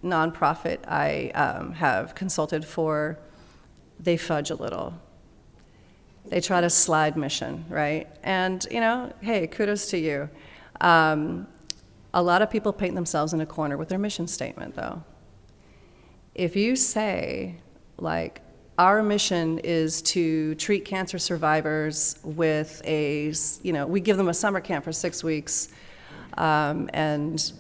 nonprofit I have consulted for, they fudge a little. They try to slide mission, right? And, hey, kudos to you. A lot of people paint themselves in a corner with their mission statement, though. If you say, like, our mission is to treat cancer survivors with we give them a summer camp for 6 weeks and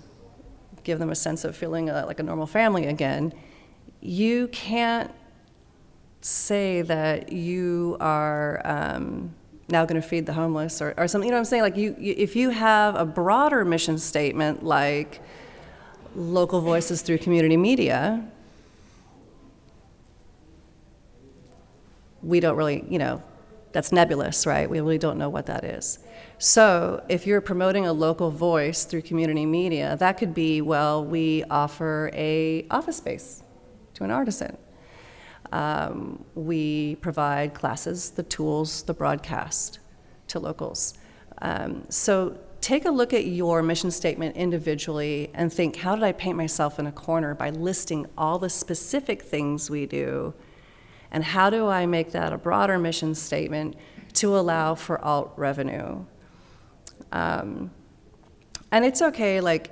give them a sense of feeling like a normal family again, you can't say that you are now going to feed the homeless or something. You know what I'm saying? Like, if you have a broader mission statement like local voices through community media, we don't really, that's nebulous, right? We really don't know what that is. So if you're promoting a local voice through community media, that could be, well, we offer a office space to an artisan. We provide classes, the tools, the broadcast to locals. So take a look at your mission statement individually and think, how did I paint myself in a corner by listing all the specific things we do? And how do I make that a broader mission statement to allow for alt revenue? And it's okay, like,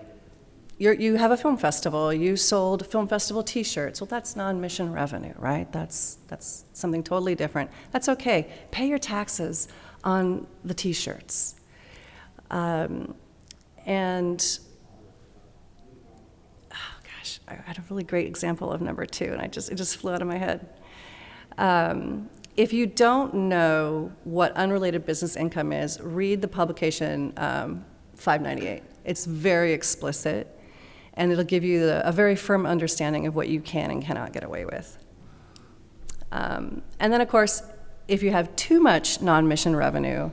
you have a film festival, you sold film festival t-shirts. Well, that's non-mission revenue, right? That's something totally different. That's okay. Pay your taxes on the t-shirts. And, oh gosh, I had a really great example of number 2, and it just flew out of my head. If you don't know what unrelated business income is, read the publication 598. It's very explicit, and it'll give you a very firm understanding of what you can and cannot get away with. And then, of course, if you have too much non-mission revenue,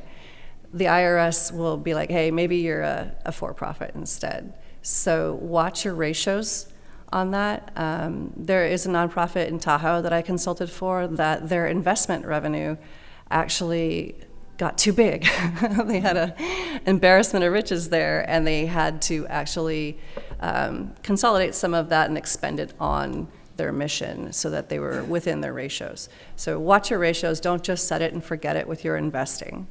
the IRS will be like, hey, maybe you're a for-profit instead. So watch your ratios on that. There is a nonprofit in Tahoe that I consulted for that their investment revenue actually got too big. They had an embarrassment of riches there, and they had to actually consolidate some of that and expend it on their mission so that they were within their ratios. So watch your ratios. Don't just set it and forget it with your investing.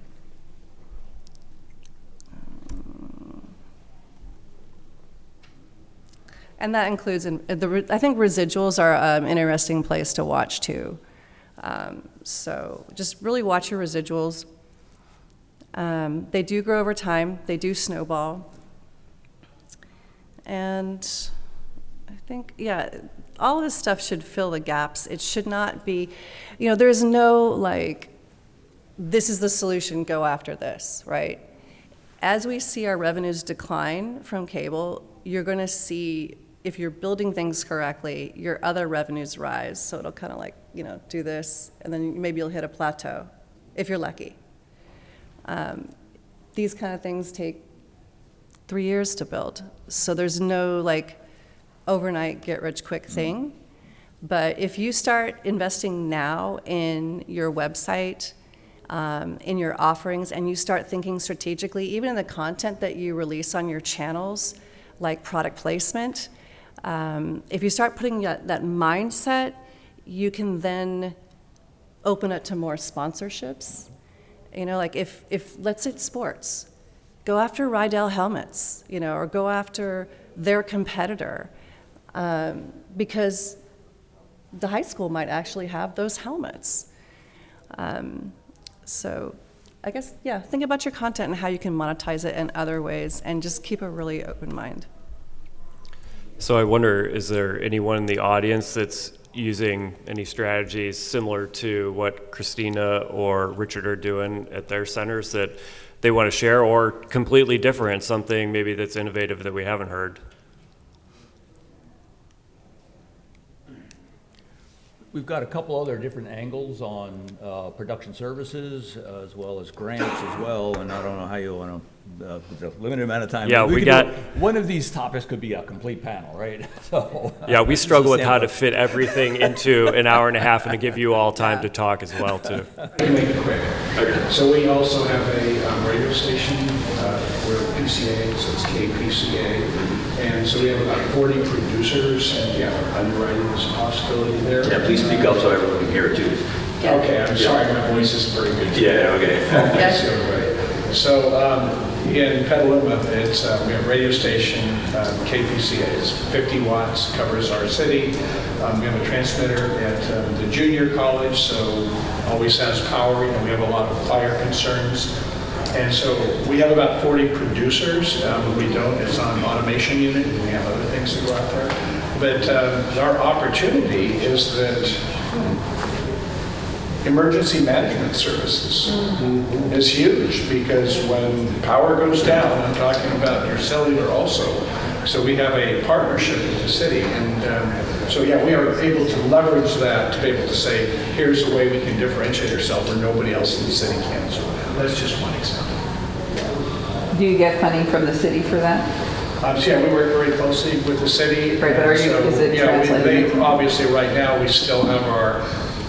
And that includes, I think residuals are an interesting place to watch too. So just really watch your residuals. They do grow over time. They do snowball. And I think, all of this stuff should fill the gaps. It should not be, there's no like, this is the solution, go after this, right? As we see our revenues decline from cable, you're going to see, if you're building things correctly, your other revenues rise. So it'll kind of like, do this, and then maybe you'll hit a plateau, if you're lucky. These kind of things take 3 years to build. So there's no like overnight get rich quick thing. But if you start investing now in your website, in your offerings, and you start thinking strategically, even in the content that you release on your channels, like product placement, if you start putting that mindset, you can then open it to more sponsorships You know, like if let's say sports, go after Rydell helmets, you know, or go after their competitor, because the high school might actually have those helmets. So I guess, yeah, think about your content and how you can monetize it in other ways, and just keep a really open mind. So I wonder, is there anyone in the audience that's using any strategies similar to what Christina or Richard are doing at their centers that they want to share, or completely different, something maybe that's innovative that we haven't heard? We've got a couple other different angles on production services as well as grants as well, and I don't know how you want to, with a limited amount of time. Yeah, we could got- one of these topics could be a complete panel, right? So Yeah, we this is struggle a with how to sample. fit everything into an hour and a half and to give you all time to talk as well, too. To make it quick. So we also have a radio station, we're PCA, so it's KPCA. And so we have about 40 producers, and yeah, underwriting is a possibility there. Yeah, please speak up so everyone can hear it too. Okay, I'm sorry, my voice is pretty good. Yeah, okay. Thanks, everybody. So in Petaluma, it's, we have a radio station, KPCA, it's 50 watts, covers our city. We have a transmitter at the junior college, so always has power. You know, we have a lot of fire concerns. And so we have about 40 producers. When we don't, it's on an automation unit, and we have other things that go out there. But our opportunity is that emergency management services is huge, because when power goes down, I'm talking about your cellular also. So we have a partnership with the city, and so yeah, we are able to leverage that to be able to say, here's a way we can differentiate ourselves where nobody else in the city can. So that's just one example. Do you get funding from the city for that? So yeah, we work very closely with the city. Right, but are you- and is it yeah, translated? obviously right now we still have our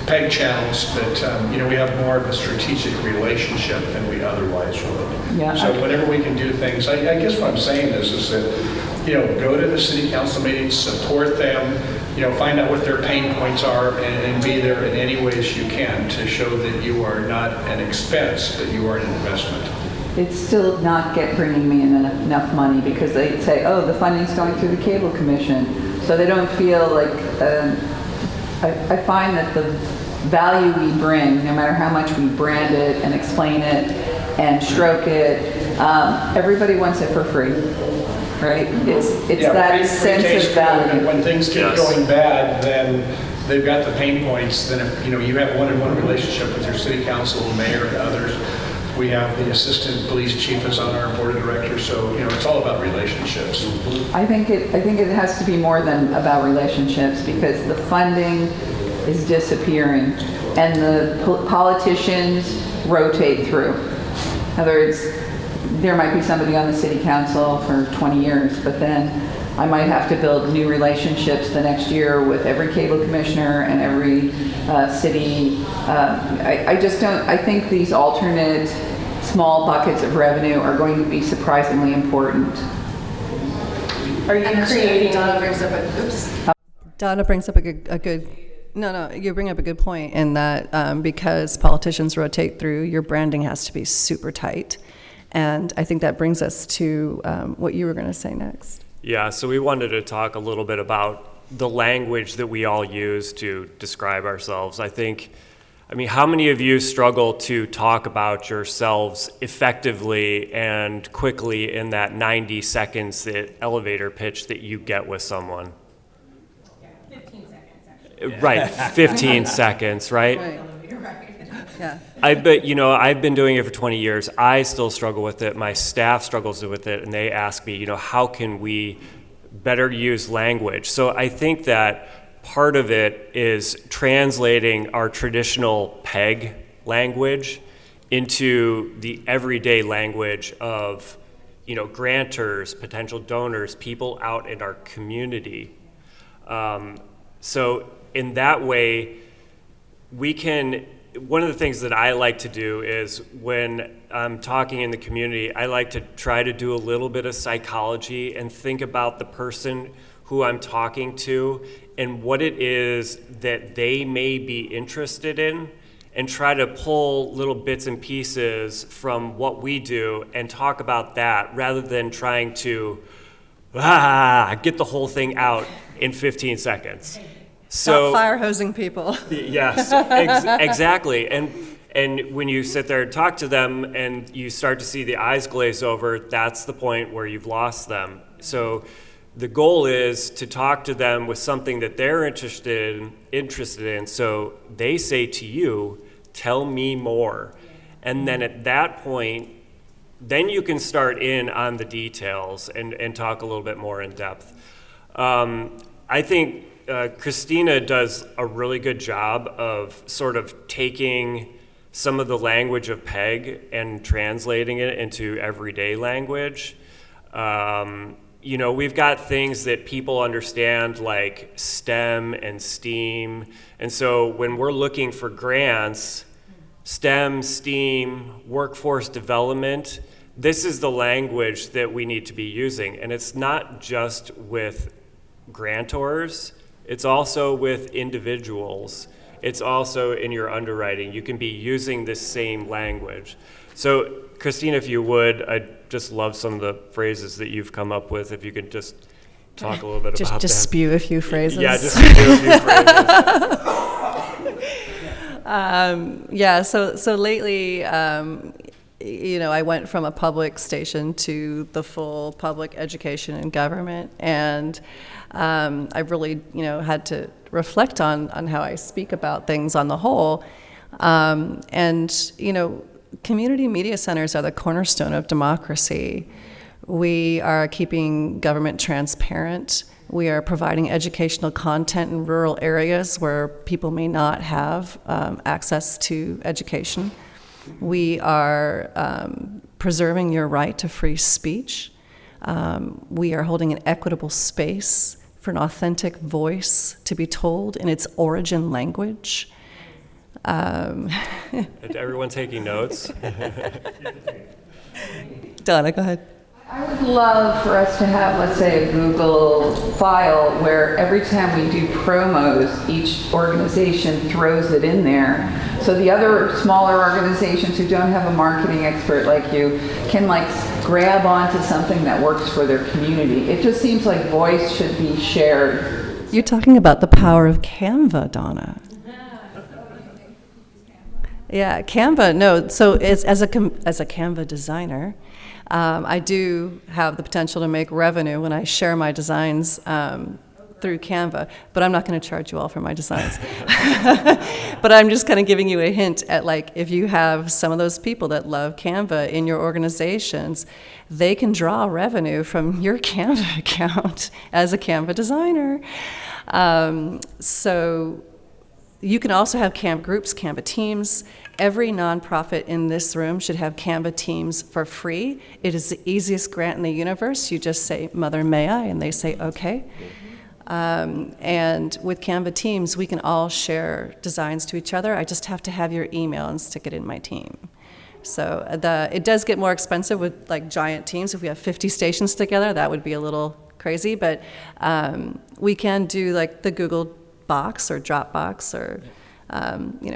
PEG channels, but you know, we have more of a strategic relationship than we otherwise would. Yeah, So whenever we can do things, I guess what I'm saying is that, you know, go to the city council meetings, support them, you know, find out what their pain points are, and be there in any ways you can to show that you are not an expense, but you are an investment. It's still not bringing me in enough money, because they say, oh, the funding's going through the cable commission. So they don't feel like, I find that the value we bring, no matter how much we brand it and explain it and stroke it, everybody wants it for free, right? It's Yeah, that free sense tastes of good, and value. when things keep Yes. going bad, then they've got the pain points. Then if, you know, you have one-on-one relationship with your city council, mayor, and others. We have the assistant police chief is on our board of directors, so you know, it's all about relationships. I think it has to be more than about relationships, because the funding is disappearing and the politicians rotate through. In other words, there might be somebody on the city council for 20 years, but then I might have to build new relationships the next year with every cable commissioner and every city. I just don't, I think these alternate small buckets of revenue are going to be surprisingly important. Are you creating? Donna brings up a good no, you bring up a good point in that because politicians rotate through, your branding has to be super tight. And I think that brings us to what you were going to say next. Yeah, so we wanted to talk a little bit about the language that we all use to describe ourselves. I mean, how many of you struggle to talk about yourselves effectively and quickly in that 90 seconds, the elevator pitch that you get with someone? 15 seconds, actually. Right, 15 seconds, right? Yeah. I've been doing it for 20 years. I still struggle with it. My staff struggles with it, and they ask me, how can we better use language? So I think that part of it is translating our traditional PEG language into the everyday language of, grantors, potential donors, people out in our community. So in that way, one of the things that I like to do is when I'm talking in the community, I like to try to do a little bit of psychology and think about the person who I'm talking to and what it is that they may be interested in and try to pull little bits and pieces from what we do and talk about that rather than trying to get the whole thing out in 15 seconds. So Stop fire hosing people. yes, exactly. And when you sit there and talk to them and you start to see the eyes glaze over, that's the point where you've lost them. So the goal is to talk to them with something that they're interested in. So they say to you, tell me more. And then at that point, then you can start in on the details and talk a little bit more in depth. I think Christina does a really good job of sort of taking some of the language of PEG and translating it into everyday language. We've got things that people understand like STEM and STEAM. And so when we're looking for grants, STEM, STEAM, workforce development, this is the language that we need to be using. And it's not just with grantors, it's also with individuals. It's also in your underwriting. You can be using this same language. So Christina, if you would, I'd just love some of the phrases that you've come up with. If you could just talk a little bit about that. Just spew a few phrases. Yeah, just spew a few phrases. So lately, I went from a public station to the full public education and government, and I really, had to reflect on how I speak about things on the whole. Community media centers are the cornerstone of democracy. We are keeping government transparent. We are providing educational content in rural areas where people may not have access to education. We are preserving your right to free speech. We are holding an equitable space for an authentic voice to be told in its origin language. Everyone taking notes? Donna, go ahead. I would love for us to have, let's say, a Google file where every time we do promos, each organization throws it in there. So the other smaller organizations who don't have a marketing expert like you can grab onto something that works for their community. It just seems like voice should be shared. You're talking about the power of Canva, Donna. Yeah, Canva. No, so it's as a Canva designer, I do have the potential to make revenue when I share my designs through Canva, but I'm not going to charge you all for my designs. But I'm just kind of giving you a hint at if you have some of those people that love Canva in your organizations, they can draw revenue from your Canva account as a Canva designer. So you can also have Canva groups, Canva teams. Every nonprofit in this room should have Canva teams for free. It is the easiest grant in the universe. You just say, "Mother, may I?" and they say, "Okay." And with Canva teams, we can all share designs to each other. I just have to have your email and stick it in my team. So it does get more expensive with giant teams. If we have 50 stations together, that would be a little crazy. But we can do the Google Box or Dropbox or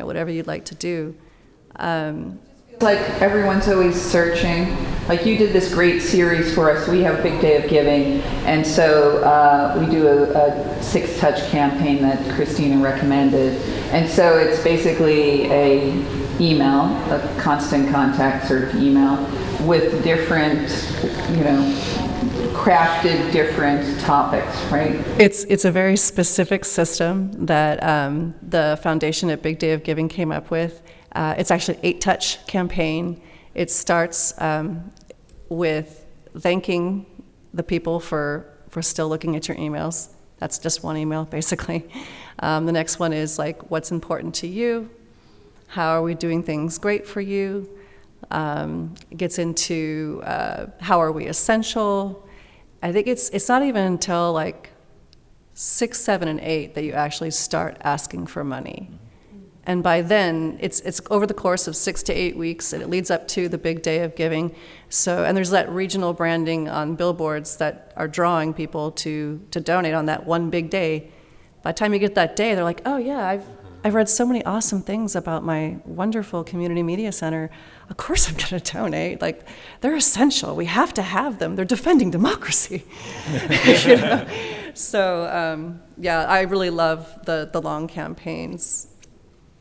whatever you'd like to do. Everyone's always searching. You did this great series for us. We have Big Day of Giving, and so we do a 6-touch campaign that Christina recommended. And so it's basically a constant contact sort of email with different, crafted different topics, right? It's a very specific system that the foundation at Big Day of Giving came up with. It's actually an 8-touch campaign. It starts with thanking the people for still looking at your emails. That's just one email, basically. The next one is what's important to you? How are we doing things great for you? It gets into how are we essential? I think it's not even until 6, 7, and 8 that you actually start asking for money. And by then, it's over the course of 6 to 8 weeks, and it leads up to the Big Day of Giving. And there's that regional branding on billboards that are drawing people to donate on that one big day. By the time you get that day, they're like, "Oh yeah, I've read so many awesome things about my wonderful community media center. Of course I'm going to donate. Like, they're essential. We have to have them. They're defending democracy. You know? So, yeah, I really love the long campaigns.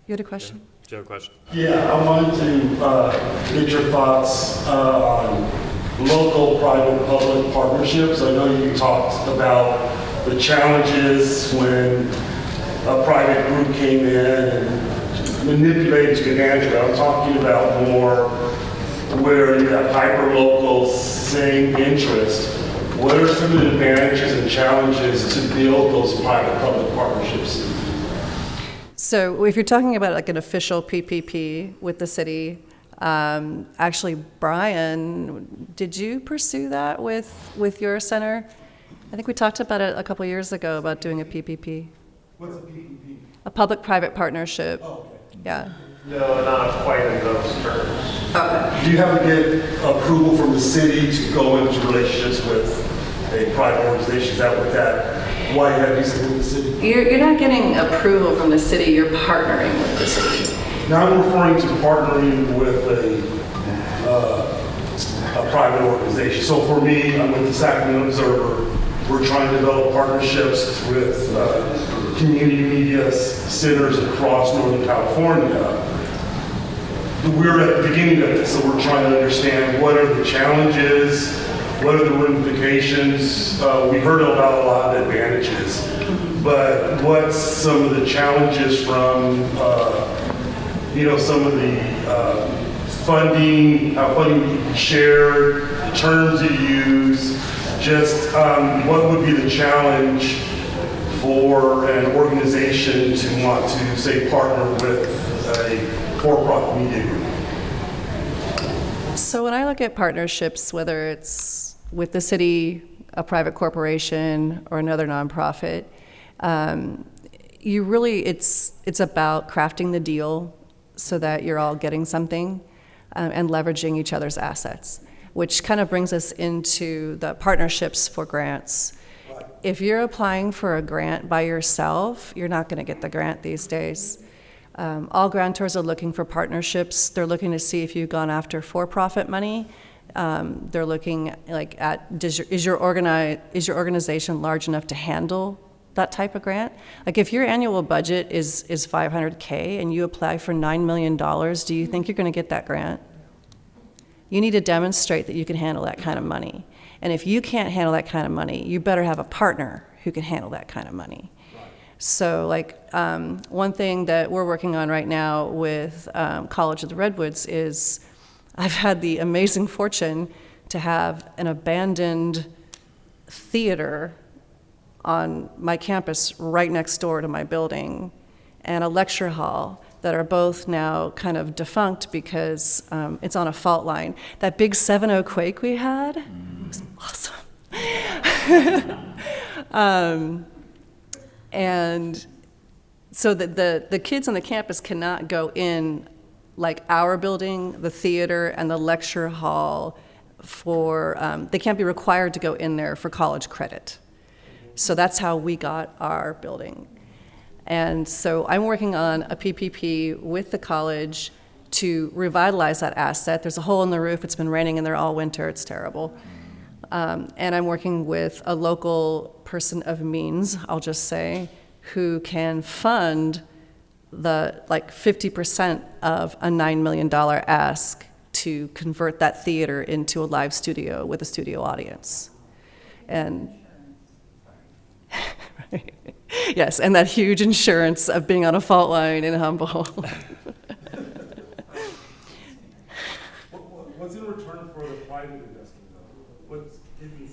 You had a question? Do you have a question? Yeah, I wanted to get your thoughts on local private-public partnerships. I know you talked about the challenges when a private group came in and manipulated to get Andrew. I'm talking about more where you have hyper-local, same interest. What are some of the advantages and challenges to build those private-public partnerships? So if you're talking about like an official PPP with the city, actually, Brian, did you pursue that with your center? I think we talked about it a couple years ago about doing a PPP. What's a PPP? A public-private partnership. Oh, okay. Yeah. No, not quite in those terms. Do you have to get approval from the city to go into relationships with a private organization? Is that what why you have to use it with the city? You're not getting approval from the city, you're partnering with the city. Now I'm referring to partnering with a private organization. So for me, I'm with the Sacramento Observer. We're trying to develop partnerships with community media centers across Northern California. We're at the beginning of this, so we're trying to understand what are the challenges, what are the ramifications. We heard about a lot of advantages, but what's some of the challenges from, some of the funding, how funding can be shared, the terms you use, just what would be the challenge for an organization to want to, say, partner with a for-profit media group? So when I look at partnerships, whether it's with the city, a private corporation, or another nonprofit, it's about crafting the deal so that you're all getting something and leveraging each other's assets, which kind of brings us into the partnerships for grants. If you're applying for a grant by yourself, you're not going to get the grant these days. All grantors are looking for partnerships. They're looking to see if you've gone after for-profit money. They're looking at is your organization large enough to handle that type of grant? Like if your annual budget is $500K and you apply for $9 million, do you think you're going to get that grant? You need to demonstrate that you can handle that kind of money. And if you can't handle that kind of money, you better have a partner who can handle that kind of money. So one thing that we're working on right now with College of the Redwoods is I've had the amazing fortune to have an abandoned theater on my campus right next door to my building and a lecture hall that are both now kind of defunct because it's on a fault line. That big 7.0 quake we had was awesome. And so the kids on the campus cannot go in like our building, the theater, and the lecture hall they can't be required to go in there for college credit. So that's how we got our building. And so I'm working on a PPP with the college to revitalize that asset. There's a hole in the roof. It's been raining in there all winter. It's terrible. And I'm working with a local person of means, I'll just say, who can fund the 50% of a $9 million ask to convert that theater into a live studio with a studio audience. And yes, and that huge insurance of being on a fault line in Humboldt. What's in return for the private investment, though? What's giving it?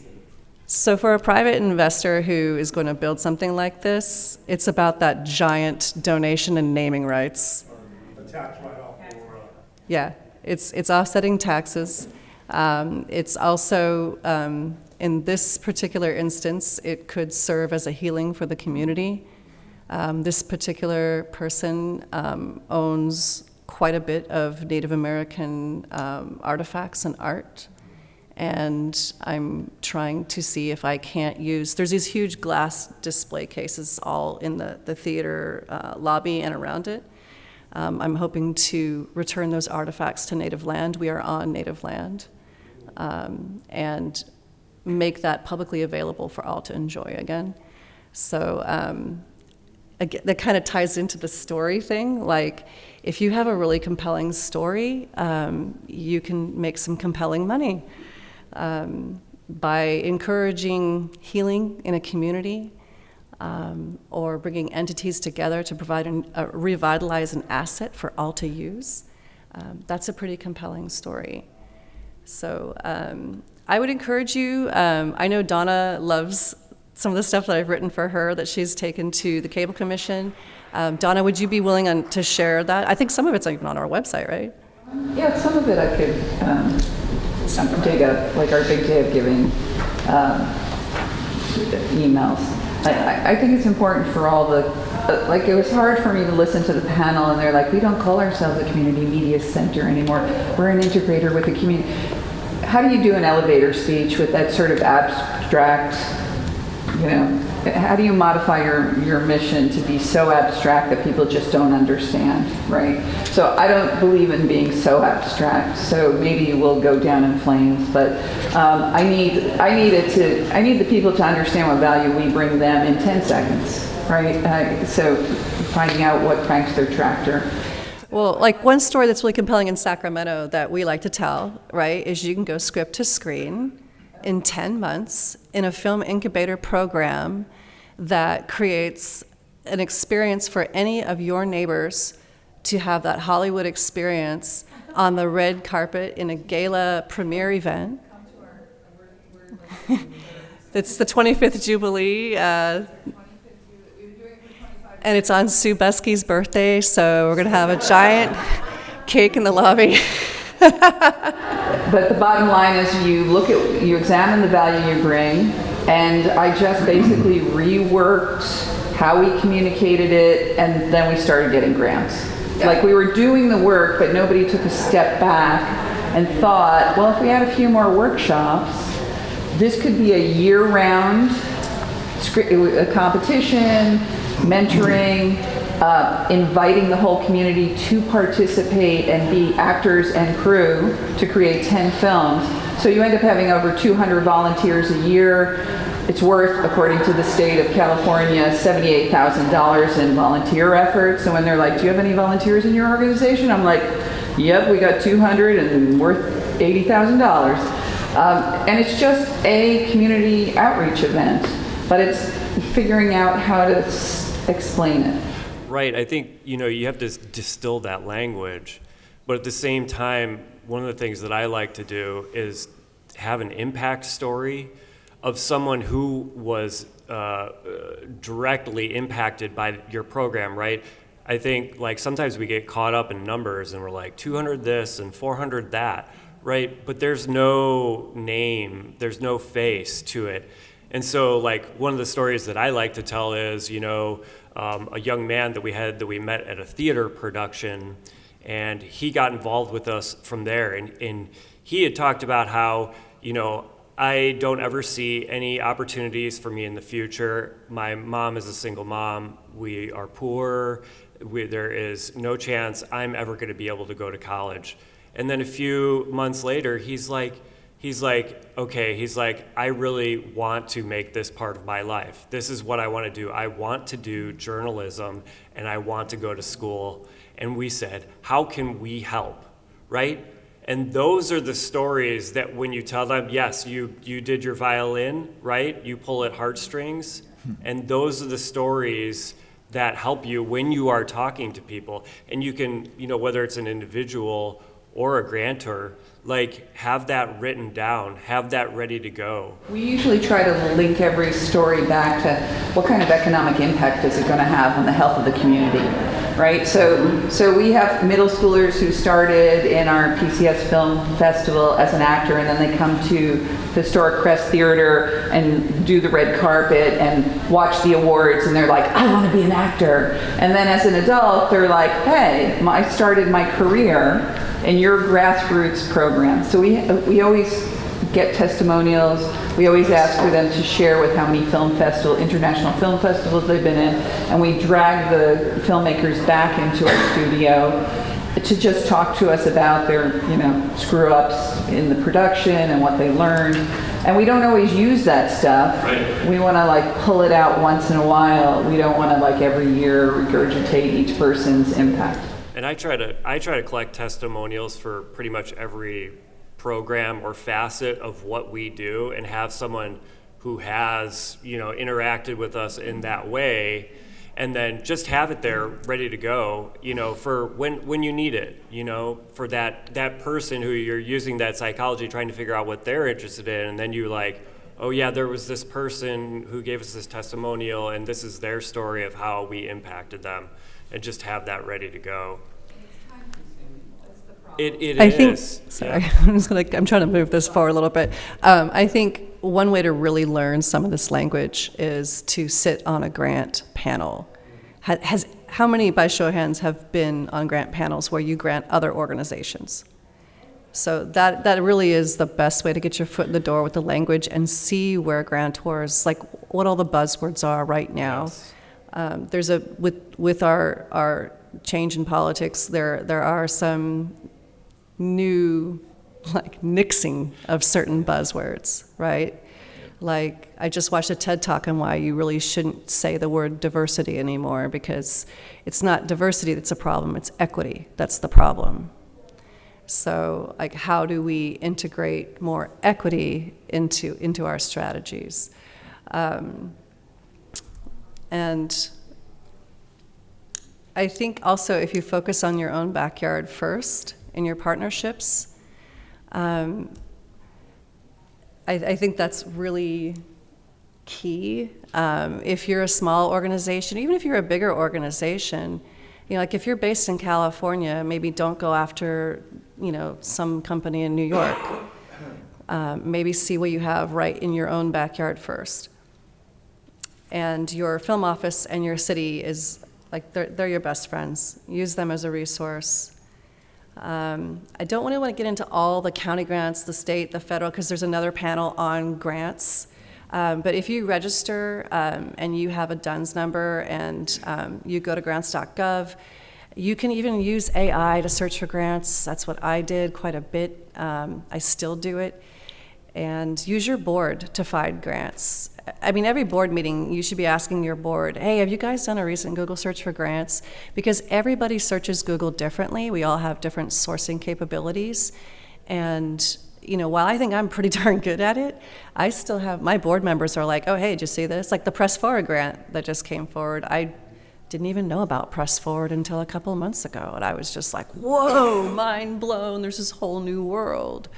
So for a private investor who is going to build something like this, it's about that giant donation and naming rights. A tax write-off or Yeah, it's offsetting taxes. It's also, in this particular instance, it could serve as a healing for the community. This particular person owns quite a bit of Native American artifacts and art, And I'm trying to see if I can't use, there's these huge glass display cases all in the theater lobby and around it. I'm hoping to return those artifacts to native land. We are on native land. And make that publicly available for all to enjoy again. So again, that kind of ties into the story thing. Like, if you have a really compelling story, you can make some compelling money by encouraging healing in a community, or bringing entities together to provide revitalize an asset for all to use. That's a pretty compelling story. So I would encourage you, I know Donna loves some of the stuff that I've written for her that she's taken to the Cable Commission. Donna, would you be willing to share that? I think some of it's even on our website, right? Yeah, some of it I could dig up, like our Big Day of Giving emails. I think it's important for all the, like, it was hard for me to listen to the panel, and they're like, we don't call ourselves a community media center anymore. We're an integrator with the community. How do you do an elevator speech with that sort of abstract, you know, how do you modify your mission to be so abstract that people just don't understand, right? So I don't believe in being so abstract, so maybe you will go down in flames, but I need the people to understand what value we bring them in 10 seconds, right? So finding out what cranks their tractor. Well, like, one story that's really compelling in Sacramento that we like to tell, right, is you can go script to screen in 10 months in a film incubator program that creates an experience for any of your neighbors to have that Hollywood experience on the red carpet in a gala premiere event. It's the 25th Jubilee. And it's on Sue Buskey's birthday, so we're going to have a giant cake in the lobby. But the bottom line is you examine the value you bring, and I just basically reworked how we communicated it, and then we started getting grants. Yeah. Like, we were doing the work, but nobody took a step back and thought, well, if we had a few more workshops, this could be a year-round competition, mentoring, inviting the whole community to participate and be actors and crew to create 10 films. So you end up having over 200 volunteers a year. It's worth, according to the state of California, $78,000 in volunteer efforts. So when they're like, do you have any volunteers in your organization? I'm like, yep, we got 200 and worth $80,000. And it's just a community outreach event, but it's figuring out how to explain it. Right. I think, you have to distill that language, but at the same time, one of the things that I like to do is have an impact story of someone who was directly impacted by your program, right? I think, like, sometimes we get caught up in numbers and we're like 200 this and 400 that, right? But there's no name, there's no face to it. And so, like, one of the stories that I like to tell is, a young man that we met at a theater production, and he got involved with us from there. And he had talked about how, I don't ever see any opportunities for me in the future. My mom is a single mom. We are poor. There is no chance I'm ever going to be able to go to college. And then a few months later, he's like, I really want to make this part of my life. This is what I want to do. I want to do journalism, and I want to go to school. And we said, how can we help, right? And those are the stories that when you tell them, yes, you did your violin, right? You pull at heartstrings. And those are the stories that help you when you are talking to people. And you can, whether it's an individual or a grantor, like, have that written down, have that ready to go. We usually try to link every story back to what kind of economic impact is it going to have on the health of the community, right? So we have middle schoolers who started in our PCS Film Festival as an actor, and then they come to Historic Crest Theater and do the red carpet and watch the awards, and they're like, I want to be an actor. And then as an adult, they're like, hey, I started my career in your grassroots program. So we always get testimonials. We always ask for them to share with how many international film festivals they've been in, and we drag the filmmakers back into our studio to just talk to us about their, screw-ups in the production and what they learned. And we don't always use that stuff. Right. We want to pull it out once in a while. We don't want to every year regurgitate each person's impact. And I try to collect testimonials for pretty much every program or facet of what we do, and have someone who has interacted with us in that way, and then just have it there ready to go, for when you need it, for that person who you're using that psychology, trying to figure out what they're interested in, and then you oh yeah, there was this person who gave us this testimonial, and this is their story of how we impacted them, and just have that ready to go. I think, sorry, yeah. I'm trying to move this forward a little bit. I think one way to really learn some of this language is to sit on a grant panel. How many, by show of hands, have been on grant panels where you grant other organizations? So that really is the best way to get your foot in the door with the language and see where grantors, what all the buzzwords are right now. Yes. With our change in politics, there are some new nixing of certain buzzwords, right? I just watched a TED Talk on why you really shouldn't say the word diversity anymore, because it's not diversity that's a problem, it's equity that's the problem. So how do we integrate more equity into our strategies? And I think also if you focus on your own backyard first in your partnerships, I think that's really key. If you're a small organization, even if you're a bigger organization, if you're based in California, maybe don't go after, some company in New York. Maybe see what you have right in your own backyard first. And your film office and your city is they're your best friends. Use them as a resource. I don't want to get into all the county grants, the state, the federal, because there's another panel on grants. But if you register and you have a DUNS number and you go to grants.gov, you can even use AI to search for grants. That's what I did quite a bit. I still do it. And use your board to find grants. Every board meeting, you should be asking your board, hey, have you guys done a recent Google search for grants? Because everybody searches Google differently. We all have different sourcing capabilities. And, while I think I'm pretty darn good at it, I still have, my board members are oh, hey, did you see this? The Press Forward grant that just came forward. I didn't even know about Press Forward until a couple of months ago. And I was just whoa, mind blown. There's this whole new world.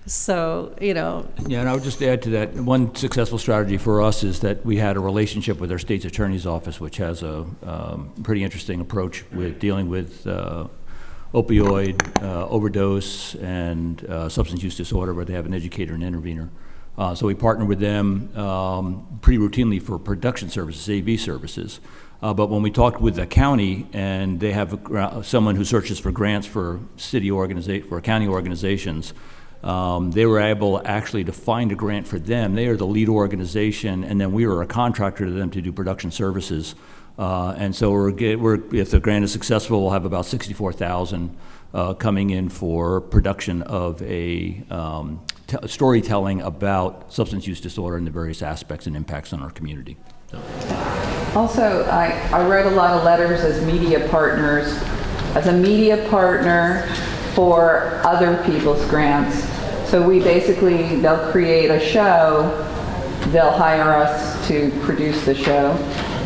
So, Yeah, and I would just add to that, one successful strategy for us is that we had a relationship with our state's attorney's office, which has a pretty interesting approach with dealing with opioid overdose and substance use disorder, where they have an educator and intervener. So we partner with them pretty routinely for production services, AV services. But when we talked with the county, and they have someone who searches for grants for county organizations, they were able actually to find a grant for them. They are the lead organization, and then we are a contractor to them to do production services. And so if the grant is successful, we'll have about $64,000 coming in for production of a storytelling about substance use disorder and the various aspects and impacts on our community. So. Also, I wrote a lot of letters as a media partner for other people's grants. So they'll create a show, they'll hire us to produce the show,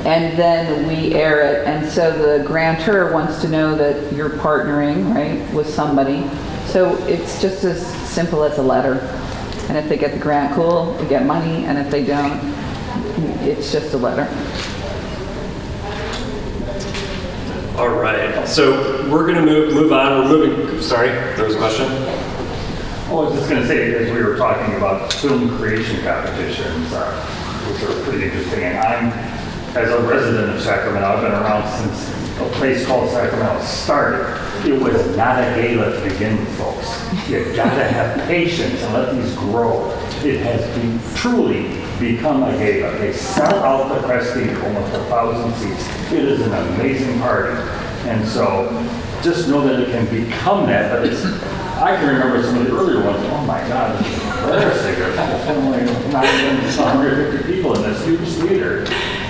and then we air it. And so the grantor wants to know that you're partnering, right, with somebody. So it's just as simple as a letter. And if they get the grant, cool, they get money, and if they don't, it's just a letter. All right, so we're going to move on. We're moving. Sorry, there was a question? Well, I was just going to say, as we were talking about film creation competitions, which are pretty interesting, and I'm, as a resident of Sacramento, I've been around since a place called Sacramento started. It was not a gala to begin with, folks. You gotta have patience and let these grow. It has been truly become a gala. They sell out the Crest Theater, almost 1,000 seats. It is an amazing party. And so just know that it can become that, but it's, I can remember some of the earlier ones, oh my God, this is embarrassing. There's only not even 150 people in this huge theater.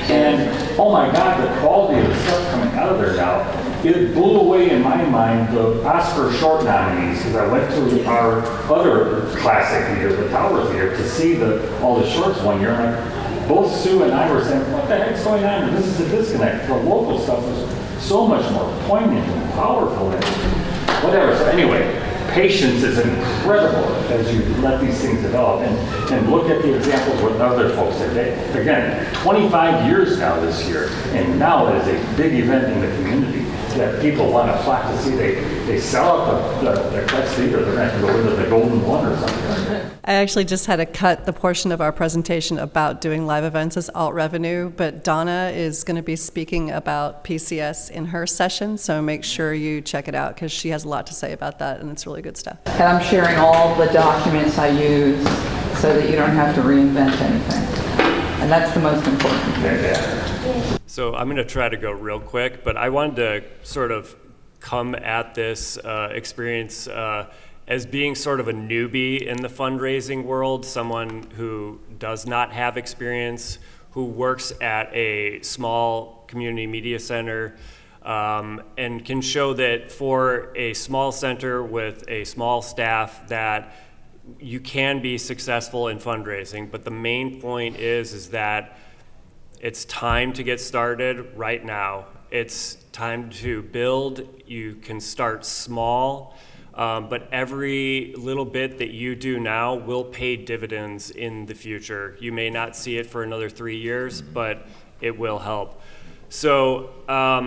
And oh my God, the quality of the stuff coming out of there now, it blew away in my mind the Oscar short nominees, because I went to our other classic theater, the Tower Theater, to see all the shorts one year. And like, both Sue and I were saying, what the heck's going on? This is a disconnect. The local stuff is so much more poignant and powerful and whatever. So anyway, patience is incredible as you let these things develop, and look at the examples with other folks. Again, 25 years now this year, and now it is a big event in the community that people want to flock to see. They sell out the Crest Theater. They're going to go into the Golden One or something like that. I actually just had to cut the portion of our presentation about doing live events as alt revenue, but Donna is going to be speaking about PCS in her session, so make sure you check it out because she has a lot to say about that, and it's really good stuff. And I'm sharing all the documents I use so that you don't have to reinvent anything. And that's the most important thing. So I'm going to try to go real quick, but I wanted to sort of come at this experience as being sort of a newbie in the fundraising world, someone who does not have experience, who works at a small community media center, and can show that for a small center with a small staff that you can be successful in fundraising. But the main point is that it's time to get started right now. It's time to build. You can start small, but every little bit that you do now will pay dividends in the future. You may not see it for another 3 years, but it will help. So our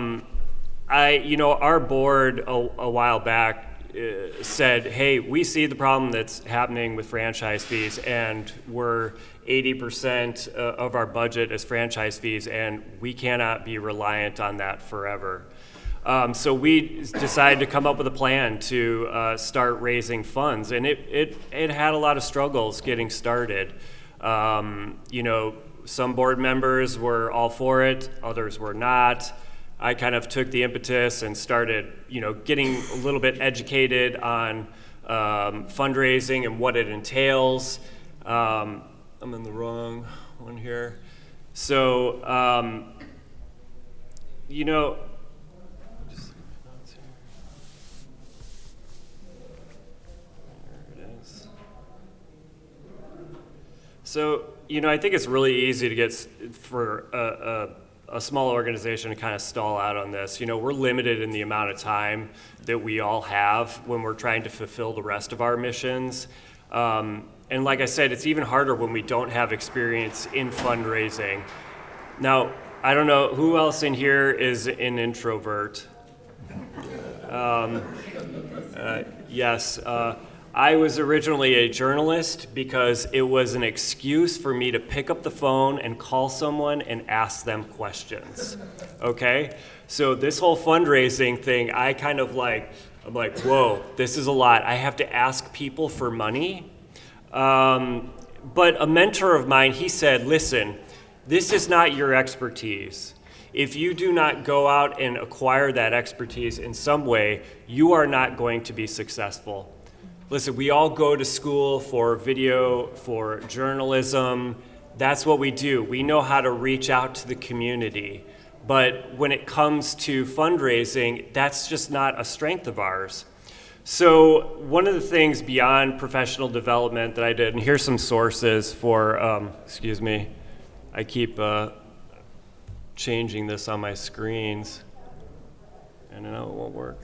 board a while back said, hey, we see the problem that's happening with franchise fees, and we're 80% of our budget is franchise fees, and we cannot be reliant on that forever. So we decided to come up with a plan to start raising funds, and it had a lot of struggles getting started. Some board members were all for it, others were not. I kind of took the impetus and started, getting a little bit educated on fundraising and what it entails. I'm in the wrong one here. So, So, I think it's really easy to get for a small organization to kind of stall out on this. We're limited in the amount of time that we all have when we're trying to fulfill the rest of our missions. And like I said, it's even harder when we don't have experience in fundraising. Now, I don't know, who else in here is an introvert? Yes. I was originally a journalist because it was an excuse for me to pick up the phone and call someone and ask them questions, okay? So this whole fundraising thing, I'm like, whoa, this is a lot. I have to ask people for money. But a mentor of mine, he said, listen, this is not your expertise. If you do not go out and acquire that expertise in some way, you are not going to be successful. Listen, we all go to school for video, for journalism. That's what we do. We know how to reach out to the community. But when it comes to fundraising, that's just not a strength of ours. So one of the things beyond professional development that I did, and here's some sources for, I keep changing this on my screens, and I know it won't work.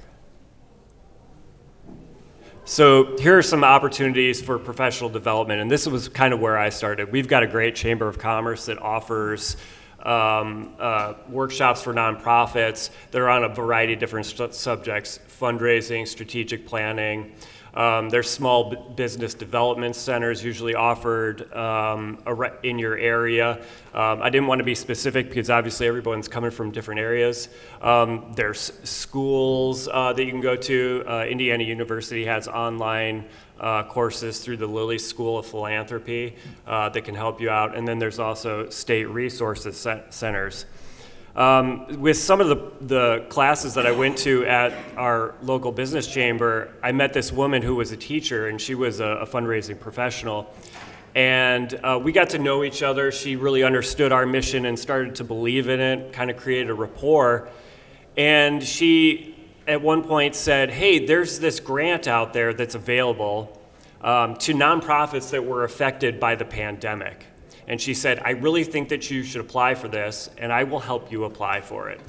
So here are some opportunities for professional development, and this was kind of where I started. We've got a great Chamber of Commerce that offers workshops for nonprofits that are on a variety of different subjects: fundraising, strategic planning. There's small business development centers usually offered in your area. I didn't want to be specific because obviously everyone's coming from different areas. There's schools that you can go to. Indiana University has online courses through the Lilly School of Philanthropy that can help you out. And then there's also state resources centers. With some of the classes that I went to at our local business chamber, I met this woman who was a teacher, and she was a fundraising professional. And we got to know each other. She really understood our mission and started to believe in it, kind of created a rapport. And she, at one point, said, hey, there's this grant out there that's available to nonprofits that were affected by the pandemic. And she said, I really think that you should apply for this, and I will help you apply for it.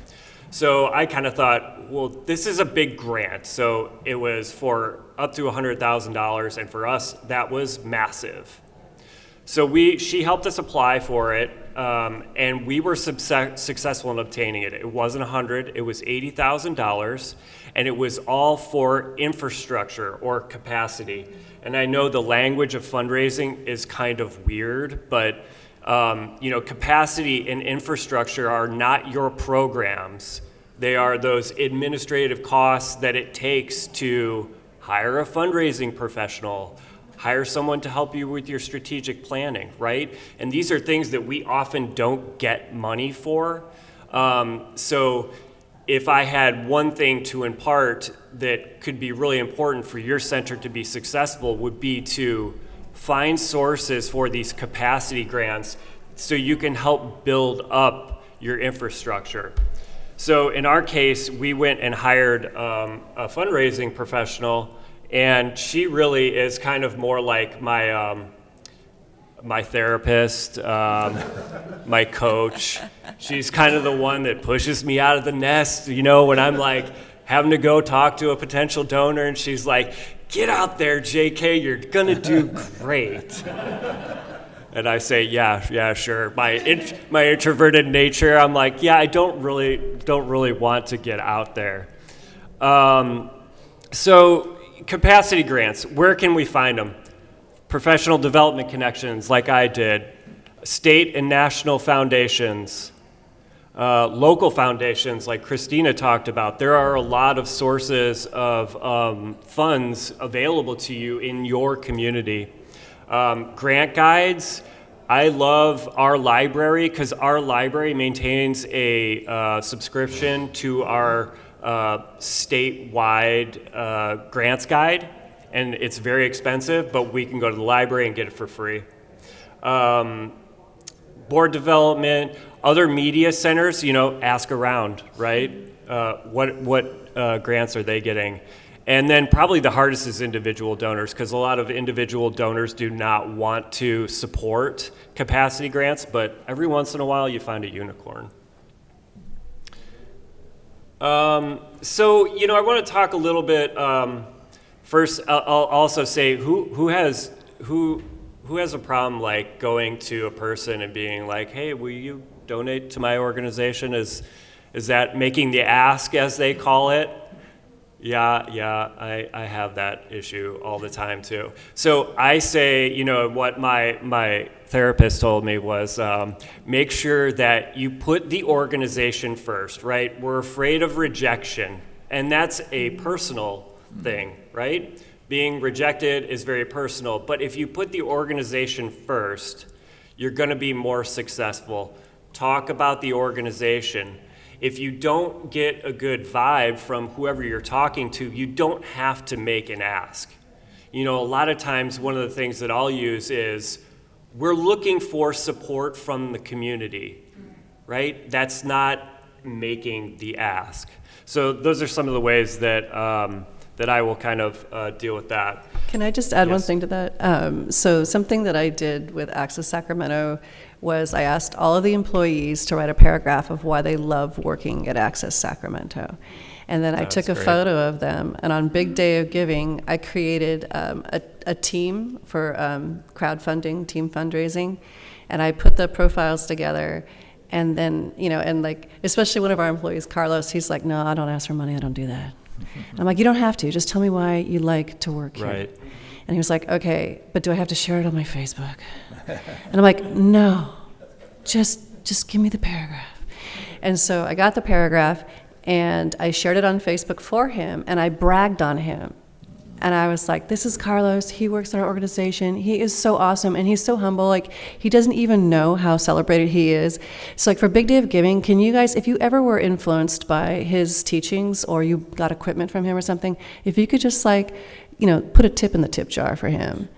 So I kind of thought, well, this is a big grant. So it was for up to $100,000, and for us, that was massive. So she helped us apply for it, and we were successful in obtaining it. It wasn't $100,000, it was $80,000, and it was all for infrastructure or capacity. And I know the language of fundraising is kind of weird, but capacity and infrastructure are not your programs. They are those administrative costs that it takes to hire a fundraising professional, hire someone to help you with your strategic planning, right? And these are things that we often don't get money for. So if I had one thing to impart that could be really important for your center to be successful would be to find sources for these capacity grants so you can help build up your infrastructure. So in our case, we went and hired a fundraising professional, and she really is kind of more like my therapist, my coach. She's kind of the one that pushes me out of the nest, when I'm like having to go talk to a potential donor, and she's like, get out there, JK, you're gonna do great. And I say, yeah, sure. My introverted nature, I'm like, yeah, I don't really want to get out there. So capacity grants, where can we find them? Professional development connections, like I did, state and national foundations, local foundations, like Christina talked about. There are a lot of sources of funds available to you in your community. Grant guides, I love our library because our library maintains a subscription to our statewide grants guide. And it's very expensive, but we can go to the library and get it for free. Board development, other media centers, ask around, right? What grants are they getting? And then probably the hardest is individual donors, because a lot of individual donors do not want to support capacity grants, but every once in a while you find a unicorn. So, I want to talk a little bit. First, I'll also say who has a problem like going to a person and being like, hey, will you donate to my organization? Is that making the ask, as they call it? Yeah, I have that issue all the time too. So I say, what my therapist told me was make sure that you put the organization first, right? We're afraid of rejection, and that's a personal thing, right? Being rejected is very personal, but if you put the organization first, you're going to be more successful. Talk about the organization. If you don't get a good vibe from whoever you're talking to, you don't have to make an ask. A lot of times one of the things that I'll use is, we're looking for support from the community, right? That's not making the ask. So those are some of the ways that I will kind of deal with that. Can I just add one Yes. thing to that? So something that I did with Access Sacramento was I asked all of the employees to write a paragraph of why they love working at Access Sacramento. And then I That's took a great. photo of them, and on Big Day of Giving, I created a team for crowdfunding, team fundraising, and I put the profiles together. And then, and like, especially one of our employees, Carlos, he's like, no, I don't ask for money, I don't do that. And I'm like, you don't have to. Just tell me why you like to work here. Right. And he was like, okay, but do I have to share it on my Facebook? And I'm like, no, just give me the paragraph. And so I got the paragraph, and I shared it on Facebook for him, and I bragged on him. And I was like, this is Carlos. He works at our organization. He is so awesome, and he's so humble. Like, he doesn't even know how celebrated he is. So, like, for Big Day of Giving, can you guys, if you ever were influenced by his teachings or you got equipment from him or something, if you could just, like, put a tip in the tip jar for him.